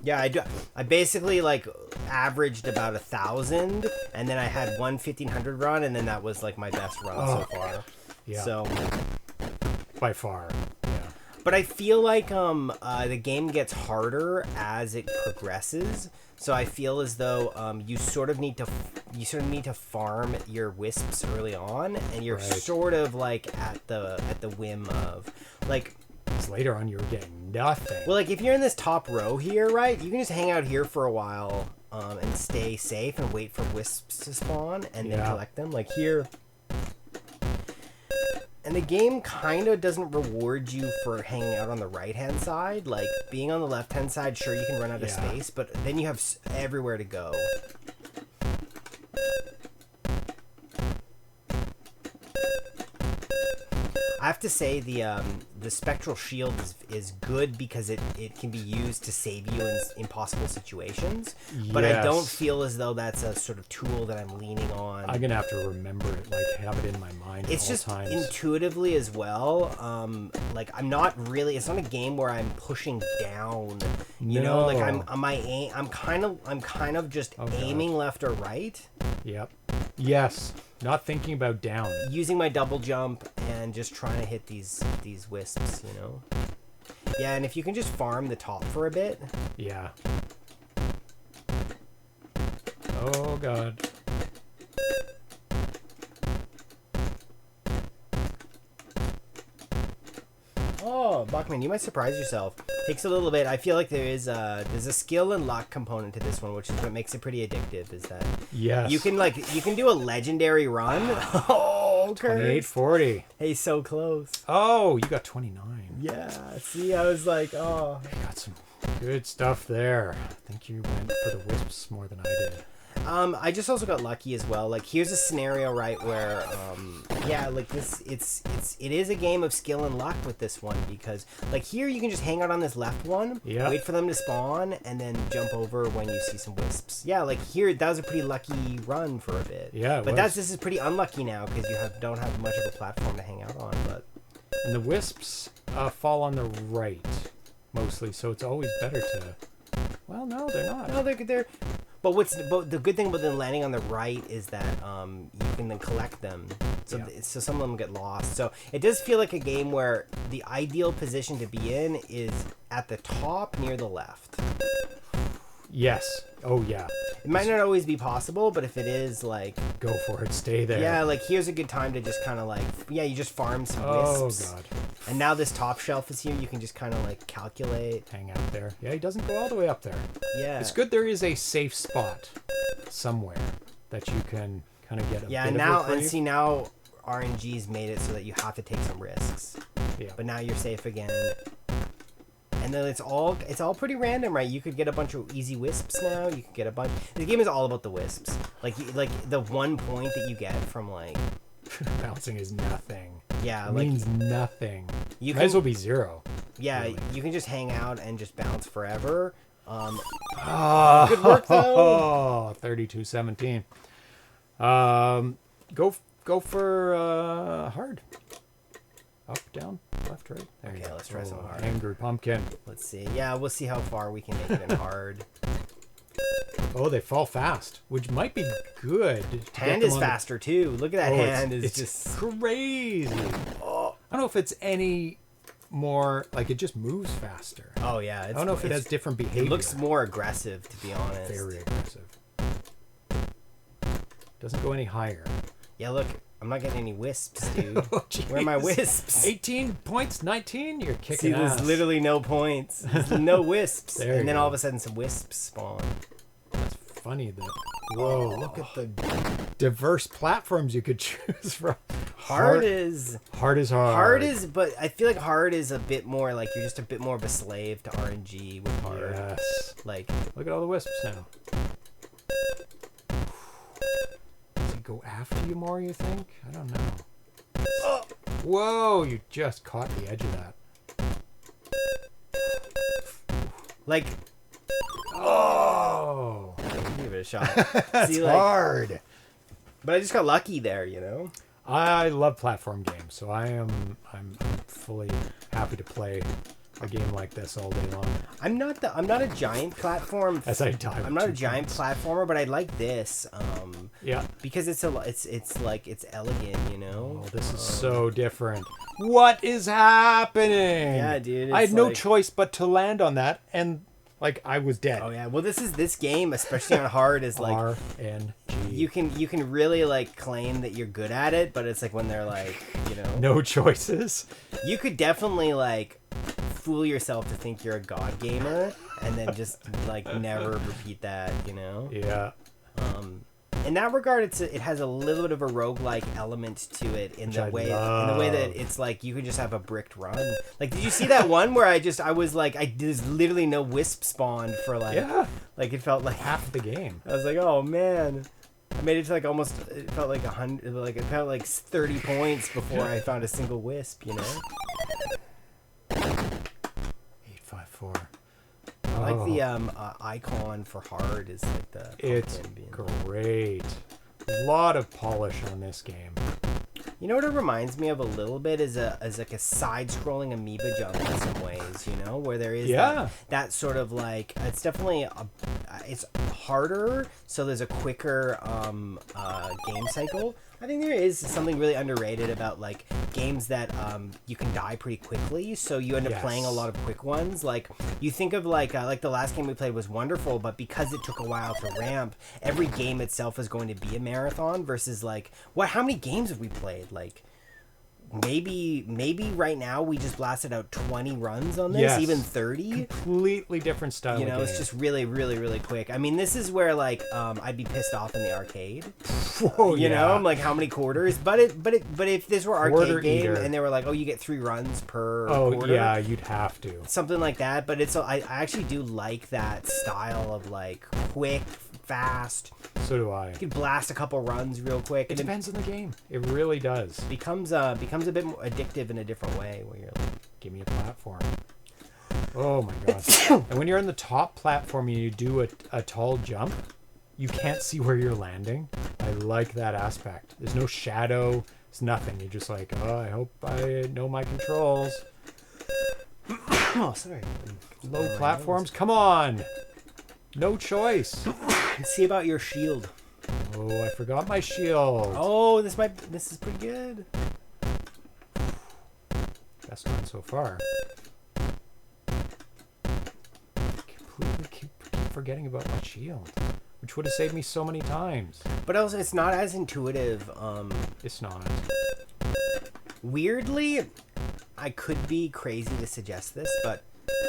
Yeah, I basically like averaged about 1,000, and then I had one 1500 run, and then that was like my best run so far. Yeah. So By far. Yeah. but I feel like the game gets harder as it progresses. So I feel as though you sort of need to you sort of need to farm your wisps early on, and you're Right. sort of like at the whim of like. 'Cause later on, you were getting nothing. Well, like if you're in this top row here, right? You can just hang out here for a while and stay safe and wait for wisps to spawn and then Yeah. collect them. Like here. And the game kind of doesn't reward you for hanging out on the right-hand side. Like, being on the left-hand side, sure, you can run out of Yeah. space, but then you have everywhere to go. I have to say the spectral shield is good because it can be used to save you in impossible situations. But I don't Yes. feel as though that's a sort of tool that I'm leaning on. I'm gonna have to remember it, like have it in my mind It's at just all times. intuitively as well. Like I'm not really. It's not a game where I'm pushing down. You know, like No. I'm kind of just Oh, God. aiming left or right, Yep. Yes. Not thinking about down. using my double jump and just trying to hit these wisps. You know. Yeah, and if you can just farm the top for a bit. Yeah. Oh God. Oh, Bachman, you might surprise yourself. Takes a little bit. I feel like there's a skill and luck component to this one, which is what makes it pretty addictive. Is that Yes. you can do a legendary run. Oh, Kurt. 2840. Hey, so close. Oh, you got 29. Yeah. See, I was like, oh. You got some good stuff there. I think you went for the wisps more than I did. I just also got lucky as well. Like, here's a scenario, right, where, yeah, like this, it is a game of skill and luck with this one because, like, here you can just hang out on this left one, Yeah. wait for them to spawn, and then jump over when you see some wisps. Yeah, like here, that was a pretty lucky run for a bit. Yeah, it but was. this is pretty unlucky now because you don't have much of a platform to hang out on. But And the wisps fall on the right mostly, so it's always better to. Well, no, they're not. no, they're. But the good thing about them landing on the right is that you can then collect them. So Yeah. so some of them get lost. So it does feel like a game where the ideal position to be in is at the top near the left. Yes. Oh yeah. It might not always be possible, but if it is, like, Go for it. Stay there. yeah, like here's a good time to just kind of like, yeah, you just farm some Oh wisps. God. And now this top shelf is here. You can just kind of like calculate. Hang out there. Yeah, he doesn't go all the way up there. Yeah. It's good there is a safe spot somewhere that you can kind of get a Yeah, bit and of now reprieve. now RNG's made it so that you have to take some risks. Yeah. But now you're safe again. And then it's all pretty random, right? You could get a bunch of easy wisps now. You could get a bunch. The game is all about the wisps. Like the 1 point that you get from like, Bouncing is nothing. yeah, It like means nothing. you Might can as well be zero. yeah, really. you can just hang out and just bounce forever. Oh, Good work, though. 32-17. Go for hard. Up, down, left, right. There you Okay, go. let's try some Oh, hard. Angry pumpkin. Let's see. Yeah, we'll see how far we can make it in hard. Oh, they fall fast, which might be good. to get Hand them is on the- faster too. Look at that Oh, hand. it's Just crazy. I don't know if it's any more like it just moves faster. oh yeah. I don't know if it has different behavior. It looks more aggressive, to be honest. very aggressive. Doesn't go any higher. Yeah, look, I'm not getting any wisps, dude. Oh, Where are my jeez. wisps? 18 points, 19. You're kicking See, there's ass. literally no points. There's no wisps. There And you then go. all of a sudden some wisps spawn. That's funny that. Whoa! Look at the diverse platforms you could choose from. Hard is hard is hard. hard is, but I feel like hard is a bit more like you're just a bit more of a slave to RNG with hard. Yes. Like Look at all the wisps now. Does it go after you more, you think? I don't know. Whoa, you just caught the edge of that. like Oh, give it a shot. that's See, like, hard. but I just got lucky there, you know. I love platform games, so I'm fully happy to play a game like this all day long. I'm not a giant platform. As I dive I'm not a two giant points. platformer, but I like this. Yeah. Because it's like it's elegant, you know. Oh, this is so different. What is happening? Yeah, dude, I it's had no like- choice but to land on that, and Like I was dead. Oh yeah. Well, this game, especially on hard, is like RNG. you can really like claim that you're good at it, but it's like when they're like, you know, No choices. you could definitely like fool yourself to think you're a god gamer and then just like never repeat that, you know. Yeah. In that regard, it has a little bit of a roguelike element to it in the way that it's like you can just have a bricked run. Like, did you see that one where there's literally no wisp spawned for like like it felt like Half the game. I was like, oh man. I made it to like almost, it felt like 100, like it felt like 30 points before I found a single wisp, you know? 854. I like the icon for hard is like the It's pumpkin being- great. A lot of polish on this game. You know what it reminds me of a little bit is like a side-scrolling amoeba jump in some ways, you know, where there is that sort of like it's definitely it's harder, so there's a quicker game cycle. I think there is something really underrated about like games that you can die pretty quickly, so you end up playing a lot of quick ones. Like you think of like the last game we played was wonderful, but because it took a while to ramp, every game itself is going to be a marathon versus like how many games have we played? Like maybe right now we just blasted out 20 runs on this, even 30. Completely different style. You know, of it's just really, really, really quick. I mean, this is where like I'd be pissed off in the arcade. Whoa, you know, I'm like, how many quarters? But if this were Quarter arcade game eater. and they were like, oh, you get 3 runs per Oh quarter. yeah, you'd have to. Something like that. But I actually do like that style of like quick, fast. So do I. You can blast a couple runs real quick. It and depends on the game. It really does. becomes a bit more addictive in a different way where you're like, Give me a platform. Oh my god. And when you're on the top platform and you do a tall jump, you can't see where you're landing. I like that aspect. There's no shadow. It's nothing. You're just like, oh, I hope I know my controls. oh, sorry. Low platforms. Come on. No choice. Let's see about your shield. Oh, I forgot my shield. Oh, this is pretty good. Best one so far. Completely keep forgetting about my shield, which would have saved me so many times. But also, it's not as intuitive. It's not. Weirdly, I could be crazy to suggest this, but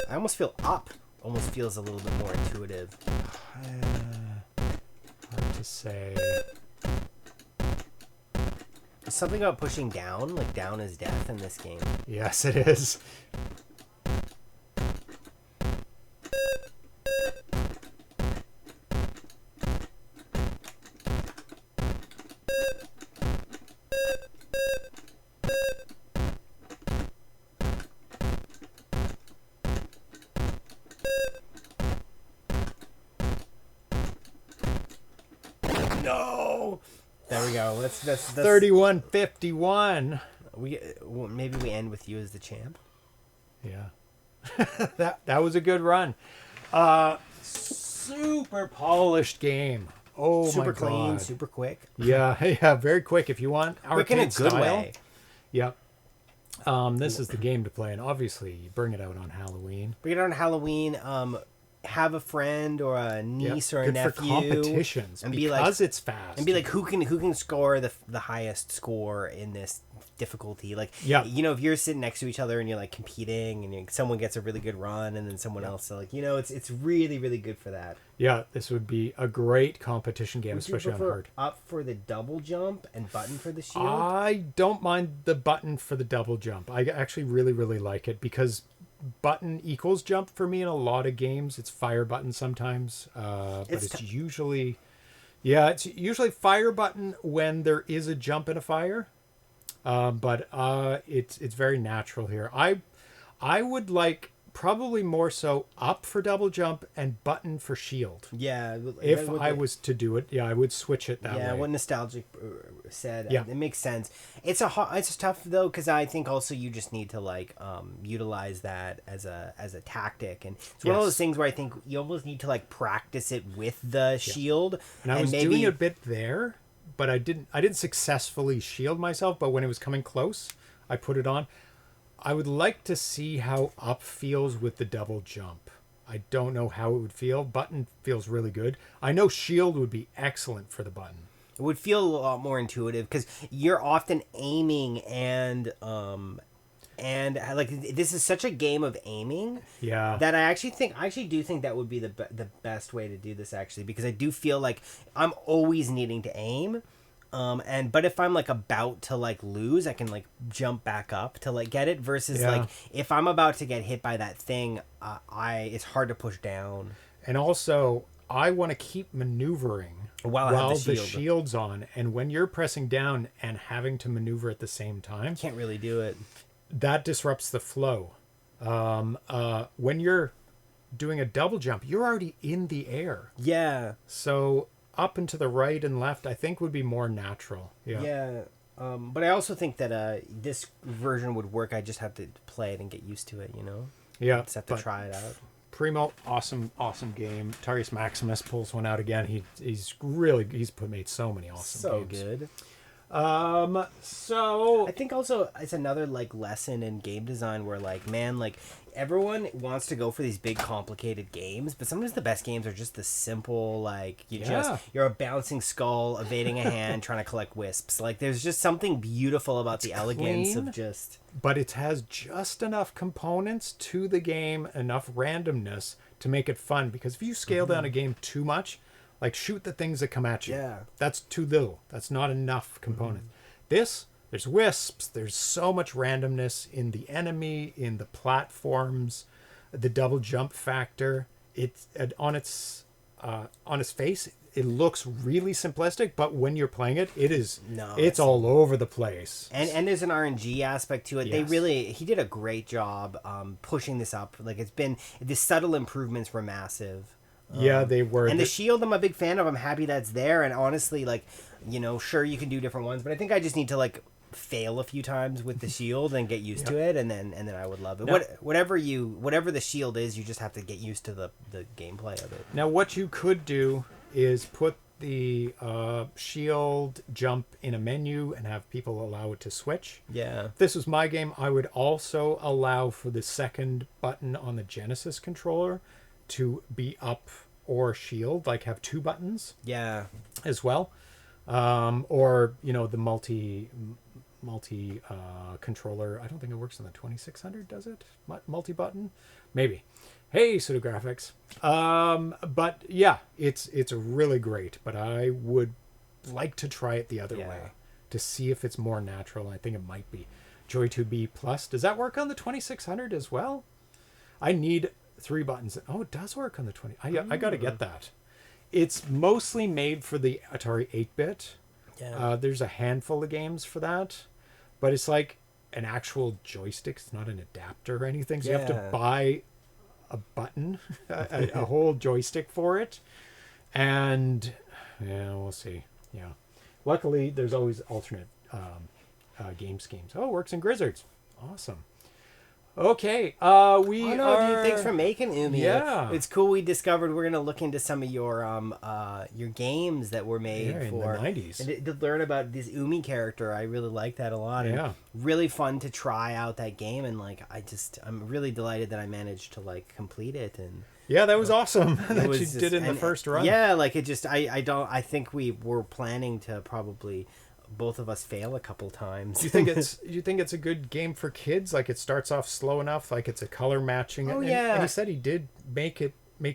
I almost feel up almost feels a little bit more intuitive. Hard to say. There's something about pushing down, like down is death in this game. Yes, it is. No. There we go. That's 31-51. Maybe we end with you as the champ. Yeah. that was a good run. Super polished game. Oh Super my god. clean, super quick. Yeah, very quick if you want. Quick in a Arcade good style. way. Yep. This is the game to play, and obviously you bring it out on Halloween. Bring it on Halloween. Have a friend or a niece or a Good nephew. for competitions and because be like, it's fast. and be like, who can score the highest score in this difficulty? Like, Yeah. you know, if you're sitting next to each other and you're like competing, and someone gets a really good run, and then someone else, so like, you know, it's really really good for that. Yeah, this would be a great competition game, Would you especially on prefer hard. up for the double jump and button for the shield? I don't mind the button for the double jump. I actually really like it because button equals jump for me in a lot of games. It's fire button sometimes, but it's usually fire button when there is a jump and a fire. But it's very natural here. I would like probably more so up for double jump and button for shield. Yeah. If I was to do it, I would switch it that way. Yeah, what Nostalgic said. Yeah. It makes sense. It's tough though, because I think also you just need to like utilize that as a tactic, and it's one of those things where I think you almost need to like practice it with the shield. And I was maybe doing a bit there, but I didn't successfully shield myself. But when it was coming close, I put it on. I would like to see how up feels with the double jump. I don't know how it would feel. Button feels really good. I know shield would be excellent for the button. It would feel a lot more intuitive because you're often aiming and like this is such a game of aiming. Yeah. That I actually do think that would be the best way to do this actually, because I do feel like I'm always needing to aim. But if I'm like about to like lose, I can like jump back up to like get it versus like if I'm about to get hit by that thing, it's hard to push down. And also, I want to keep maneuvering While the shield's on. And when you're pressing down and having to maneuver at the same time, Can't really do it. that disrupts the flow. When you're doing a double jump, you're already in the air. Yeah. So up and to the right and left, I think would be more natural. Yeah. But I also think that this version would work. I just have to play it and get used to it, you know? Yeah. Just have to but try it out. Primo, awesome game. Tarius Maximus pulls one out again. He's made so many awesome So games. good. So I think also it's another like lesson in game design where like, man, like everyone wants to go for these big complicated games, but sometimes the best games are just the simple, like you're a bouncing skull evading a hand trying to collect wisps. Like there's just something beautiful about the elegance clean. of just but it has just enough components to the game, enough randomness to make it fun. Because if you scale down a game too much, like shoot the things that come at you, that's too little. That's not enough component. There's wisps. There's so much randomness in the enemy, in the platforms, the double jump factor. It's on its face. It looks really simplistic, but when you're playing it, it's all over the place. and there's an RNG aspect to it. Yes. He did a great job pushing this up. Like the subtle improvements were massive. Yeah, they were. And the shield, I'm a big fan of. I'm happy that's there. And honestly, like, you know, sure you can do different ones, but I think I just need to like fail a few times with the shield and get used to it, and then I would love it. Now, Whatever the shield is, you just have to get used to the gameplay of it. Now, what you could do is put the shield jump in a menu and have people allow it to switch. Yeah. If this was my game, I would also allow for the second button on the Genesis controller to be up or shield, like have two buttons. Yeah. As well. Or, you know, the multi controller. I don't think it works on the 2600, does it? Multi-button? Maybe. Hey, pseudographics. But yeah, it's really great, but I would like to try it the other way to see if it's more natural. I think it might be. Joy 2B Plus. Does that work on the 2600 as well? I need 3 buttons. Oh, it does work on the 20. I got to get that. It's mostly made for the Atari 8-bit. Yeah. There's a handful of games for that, but it's like an actual joystick. It's not an adapter or anything. So you have to buy a button, a whole joystick for it. And yeah, we'll see. Yeah. Luckily, there's always alternate game schemes. Oh, it works in Grizzards. Awesome. Okay, Dude, thanks for making Umi. Yeah. It's cool. We discovered we're gonna look into some of your games that were made for in the 90s. and to learn about this Umi character. I really like that a lot. And Yeah. really fun to try out that game, and like I'm really delighted that I managed to like complete it. And Yeah, that was awesome that was you just- did in the and- first run. Yeah, like it just I think we were planning to probably both of us fail a couple times. Do you think it's a good game for kids? Like it starts off slow enough, like it's a color matching. Oh, and, yeah. And he said he did make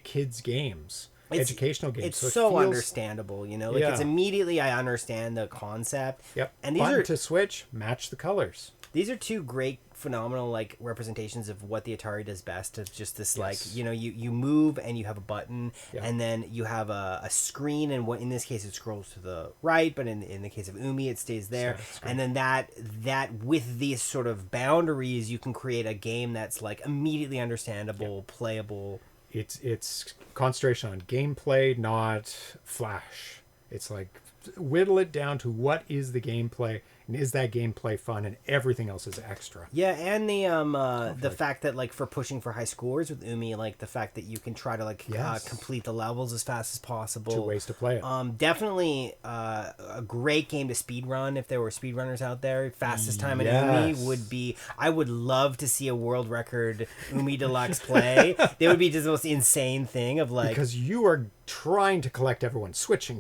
kids games, educational games. It's it so feels- understandable, you know. Like it's Yeah. immediately I understand the concept. Yep. And these Button are to switch, match the colors. These are two great, phenomenal like representations of what the Atari does best. Of just this, like, you know, you move and you have a button, Yeah. and then you have a screen, and what in this case it scrolls to the right, but in the case of Umi it stays there. Static screen. And then that with these sort of boundaries, you can create a game that's like immediately understandable, playable. It's concentration on gameplay, not flash. It's like whittle it down to what is the gameplay And is that gameplay fun? And everything else is extra. Yeah, and the fact that like for pushing for high scores with Umi, like the fact that you can try to like Yes. complete the levels as fast as possible. 2 ways to play it. Definitely a great game to speedrun if there were speedrunners out there. Fastest time in Umi Yes. would be. I would love to see a world record Umi Deluxe play. They would be just the most insane thing of like. Because you are trying to collect everyone, switching,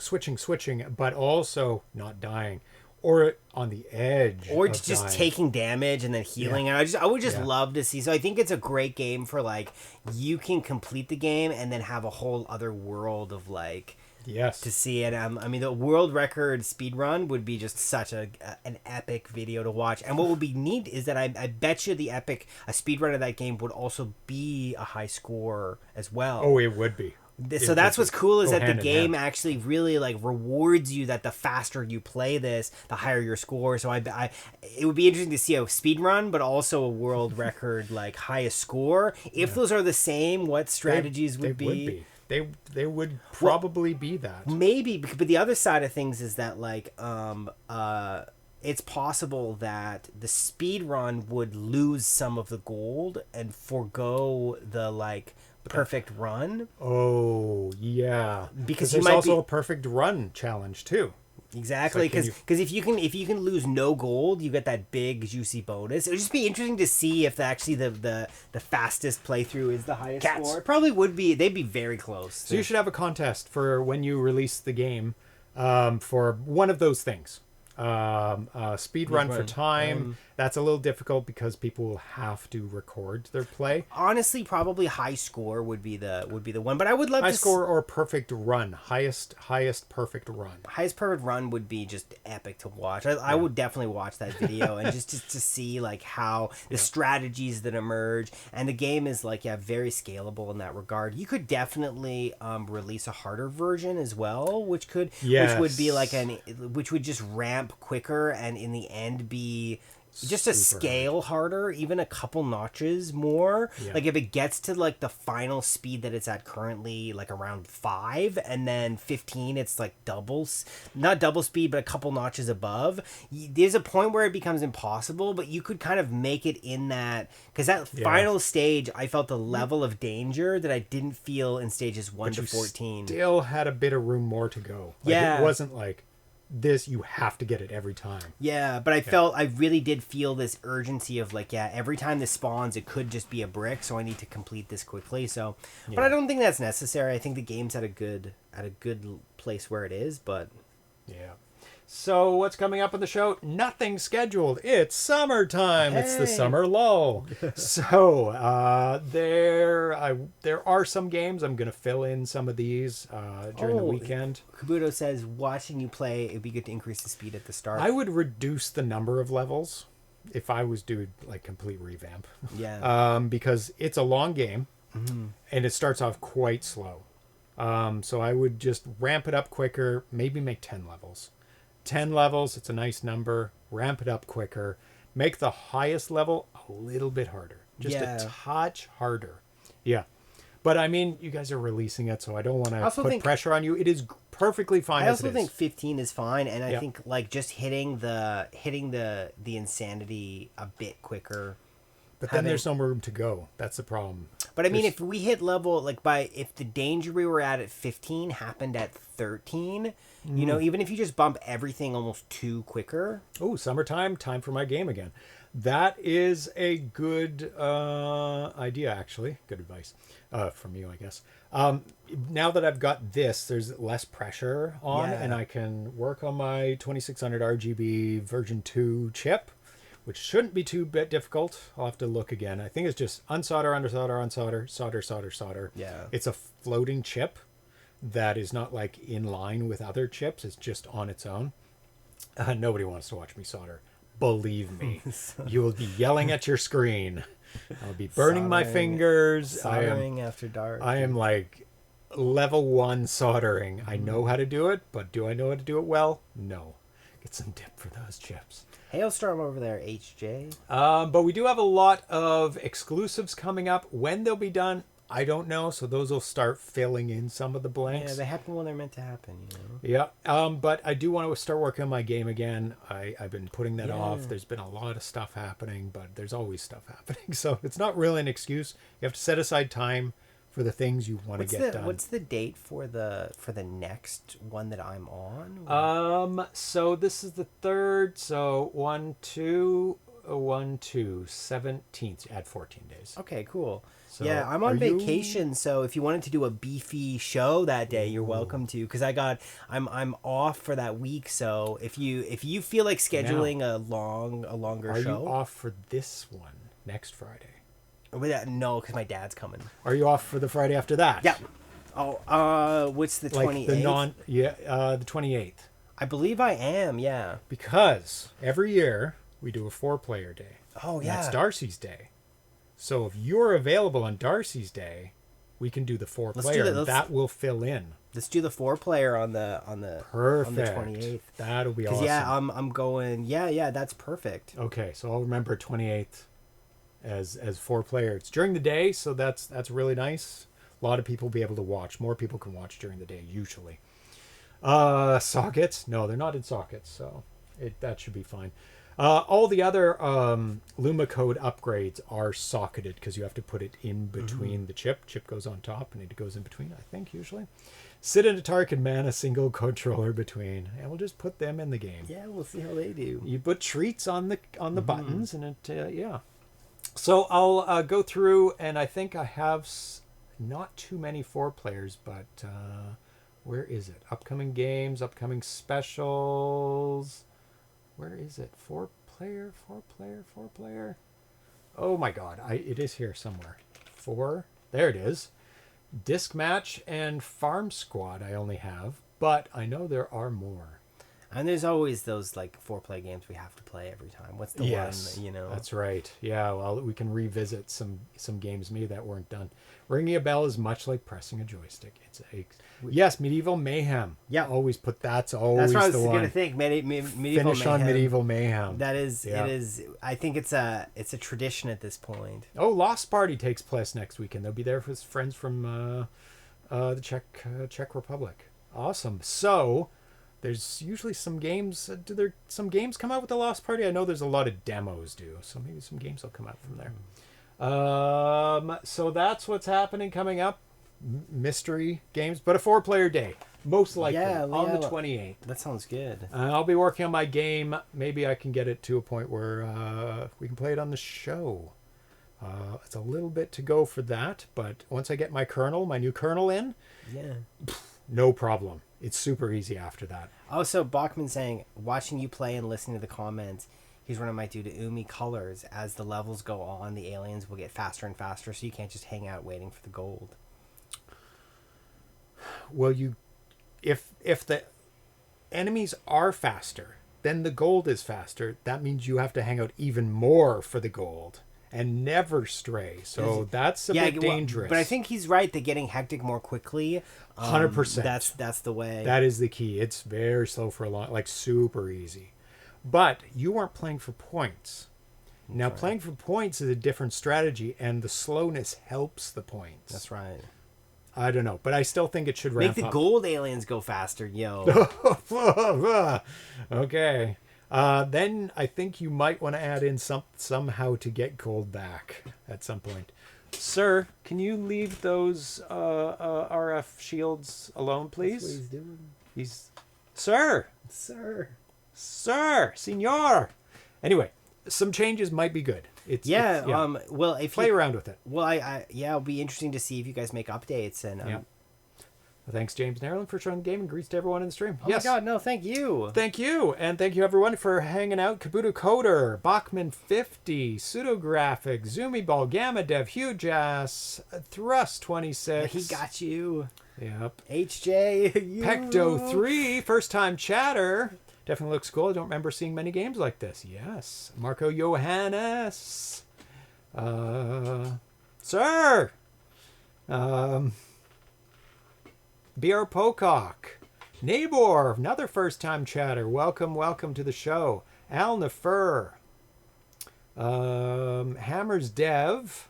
but also not dying. Or on the edge. Or of just dying. taking damage and then healing. Yeah. And I would just Yeah. love to see. So I think it's a great game for like you can complete the game and then have a whole other world of like Yes. to see it. I mean, the world record speedrun would be just such an epic video to watch. And what would be neat is that I bet you a speedrun of that game would also be a high score as well. Oh, it would be. So that's what's cool is Go that the hand in game hand. actually really like rewards you that the faster you play this, the higher your score. So I it would be interesting to see a speed run, but also a world record like highest score. If those are the same, what strategies would be? They would probably be that. Maybe, but the other side of things is that like it's possible that the speed run would lose some of the gold and forego the like perfect run. Oh, yeah. Because there's you might also be- a perfect run challenge too. Exactly, It's like, because if you can lose no gold, you get that big juicy bonus. It would just be interesting to see if actually the fastest playthrough is the highest Cats. score. It probably would be. They'd be very close. So you should have a contest for when you release the game for one of those things. Speed run for time. That's a little difficult because people will have to record their play. Honestly, probably high score would be the one. But I would love High to score or perfect run. Highest perfect run. highest perfect run would be just epic to watch. I would definitely watch that video and just to see like how the strategies that emerge, and the game is like very scalable in that regard. You could definitely release a harder version as well, which would be like which would just ramp quicker and in the end be just a Super scale harder, even a couple notches more. Yeah. Like if it gets to like the final speed that it's at currently, like around 5, and then 15, it's like not double speed, but a couple notches above. There's a point where it becomes impossible, but you could kind of make it in that, because that final stage, I felt the level of danger that I didn't feel in stages 1 to 14. Still had a bit of room more to go. Like, Yeah. It wasn't like this, you have to get it every time. Yeah, but I really did feel this urgency of like, every time this spawns, it could just be a brick, so I need to complete this quickly. So, but I don't think that's necessary. I think the game's at a good place where it is, but Yeah. So what's coming up on the show? Nothing scheduled. It's summertime. It's the Hey. summer lull. So there are some games. I'm gonna fill in some of these during the weekend. Kabuto says watching you play, it'd be good to increase the speed at the start. I would reduce the number of levels if I was doing like complete revamp. Yeah. Because it's a long game and it starts off quite slow. So I would just ramp it up quicker, maybe make 10 levels. 10 levels, it's a nice number. Ramp it up quicker. Make the highest level a little bit harder. Just a touch harder. Yeah. But I mean, you guys are releasing it, so I don't want to put pressure on you. It is perfectly fine I as also it is. think 15 is fine, and I think like just hitting the insanity a bit quicker. But then there's no room to go. That's the problem. But I mean, if we hit level if the danger we were at 15 happened at 13, you know, even if you just bump everything almost 2 quicker. Oh, summertime, time for my game again. That is a good idea, actually. Good advice from you, I guess. Now that I've got this, there's less pressure on, and I can work on my 2600 RGB version 2 chip, which shouldn't be too difficult. I'll have to look again. I think it's just unsolder, undersolder, unsolder, solder, solder, solder. Yeah. It's a floating chip that is not like in line with other chips. It's just on its own. Nobody wants to watch me solder. Believe me. You will be yelling at your screen. I'll be burning my fingers. Soldering after dark. I am like level 1 soldering. I know how to do it, but do I know how to do it well? No. Get some dip for those chips. Hailstorm over there, HJ. But we do have a lot of exclusives coming up. When they'll be done, I don't know, so those will start filling in some of the blanks. Yeah, they happen when they're meant to happen, you know. Yeah, but I do want to start working on my game again. I've been putting that Yeah. off. There's been a lot of stuff happening, but there's always stuff happening. So it's not really an excuse. You have to set aside time for the things you want to get done. What's the date for the next one that I'm on? So this is the 3rd. So 1, 2, 17th. Add 14 days. Okay, cool. So yeah, I'm on are you- vacation, so if you wanted to do a beefy show that day, you're welcome to. Because I'm off for that week. So if you feel like scheduling a longer Are show, you off for this one next Friday? No, because my dad's coming. Are you off for the Friday after that? Yeah. Oh, what's the 28th? The 28th. I believe I am. Yeah. Because every year we do a 4-player day. Oh And yeah. that's Darcy's day. So if you're available on Darcy's day, we can do the 4-player. that. And that will fill in. Let's do the 4-player on the Perfect. on the 28th. That'll be awesome. Yeah, I'm going. Yeah, that's perfect. Okay, so I'll remember 28th as 4-player. It's during the day, so that's really nice. A lot of people will be able to watch. More people can watch during the day usually. Sockets? No, they're not in sockets, so that should be fine. All the other Luma code upgrades are socketed because you have to put it in between the chip. Chip goes on top and it goes in between, I think, usually. Sid and Atari can man a single controller between, and we'll just put them in the game. Yeah, we'll see how they do. You put treats on the buttons, and it yeah. So I'll go through, and I think I have not too many 4-players, but where is it? Upcoming games, upcoming specials. Where is it? 4-player. Oh my God! It is here somewhere. 4. There it is. Disc Match and Farm Squad. I only have, but I know there are more. And there's always those like 4-play games we have to play every time. What's the one? You know. That's right. Yeah, well, we can revisit some games maybe that weren't done. Ringing a bell is much like pressing a joystick. Yes, Medieval Mayhem. Yeah. Always put that's always That's what I was the one. gonna think. Medieval Finish Mayhem. on Medieval Mayhem. That is. Yeah. It is. I think it's a tradition at this point. Oh, Lost Party takes place next weekend. They'll be there with friends from the Czech Republic. Awesome. So there's usually some games. Do there some games come out with the Lost Party? I know there's a lot of demos do. So maybe some games will come out from there. So that's what's happening coming up. Mystery games, but a 4-player day, most likely on the 28th. That sounds good. I'll be working on my game. Maybe I can get it to a point where we can play it on the show. It's a little bit to go for that, but once I get my new kernel in, no problem. It's super easy after that. Also, Bachman saying, watching you play and listening to the comments, here's what I might do to Umi colors. As the levels go on, the aliens will get faster and faster, so you can't just hang out waiting for the gold. Well, if the enemies are faster, then the gold is faster. That means you have to hang out even more for the gold and never stray. So that's a bit dangerous. But I think he's right that getting hectic more quickly. 100%. That's the way. That is the key. It's very slow for a long, like super easy. But you weren't playing for points. Now, playing for points is a different strategy, and the slowness helps the points. That's right. I don't know, but I still think it should ramp Make the up. gold aliens go faster, yo. Okay. Then I think you might want to add in somehow to get gold back at some point. Sir, can you leave those RF shields alone, please? That's what he's doing. Sir, senor. Anyway, some changes might be good. Well, if play around with it. Well, it'll be interesting to see if you guys make updates and. Well, thanks, James Nerlin, for showing the game, and greets to everyone in the stream. Oh my God, no, thank you. Thank you, and thank you everyone for hanging out. Kabuto Coder, Bachman 50, Pseudographic, Zoomy Ball, Gamma Dev, Huge Ass, Thrust 26. He got you. Yep. HJ, you. Pecto 3, first time chatter. Definitely looks cool. I don't remember seeing many games like this. Yes. Marco Johannes. Sir. B.R. Pocock. Nabor, another first time chatter. Welcome to the show. Al Nefer. Hammers Dev.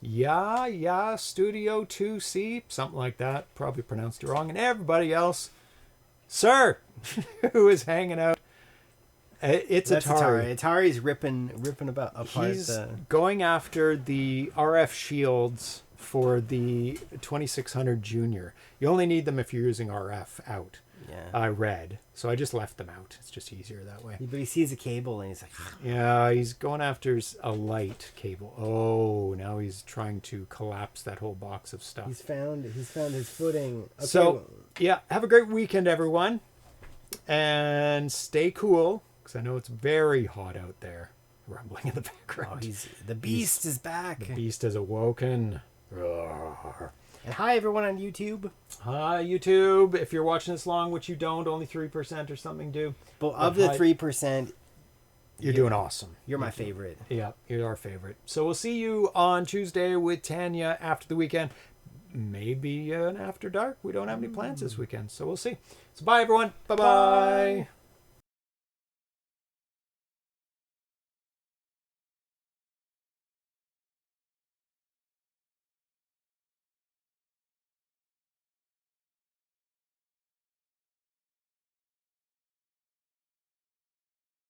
Yeah, Studio 2C, something like that. Probably pronounced it wrong. And everybody else, sir, who is hanging out. It's That's Atari. Atari's ripping apart. He's going after the RF shields for the 2600 Junior. You only need them if you're using RF out. Yeah. Red. So I just left them out. It's just easier that way. But he sees a cable and he's like, Yeah, he's going after a light cable. Oh, now he's trying to collapse that whole box of stuff. he's found his footing. Okay, So, yeah, have a great weekend, everyone. And stay cool, because I know it's very hot out there. Rumbling in the background. the beast is back. The beast has awoken. Roar. And hi everyone on YouTube. Hi, YouTube. If you're watching this long, which you don't, only 3% or something do. But of the 3%, you're doing awesome. You're my favorite. Yeah, you're our favorite. So we'll see you on Tuesday with Tanya after the weekend. Maybe an after dark. We don't have any plans this weekend, so we'll see. So bye, everyone. Bye-bye.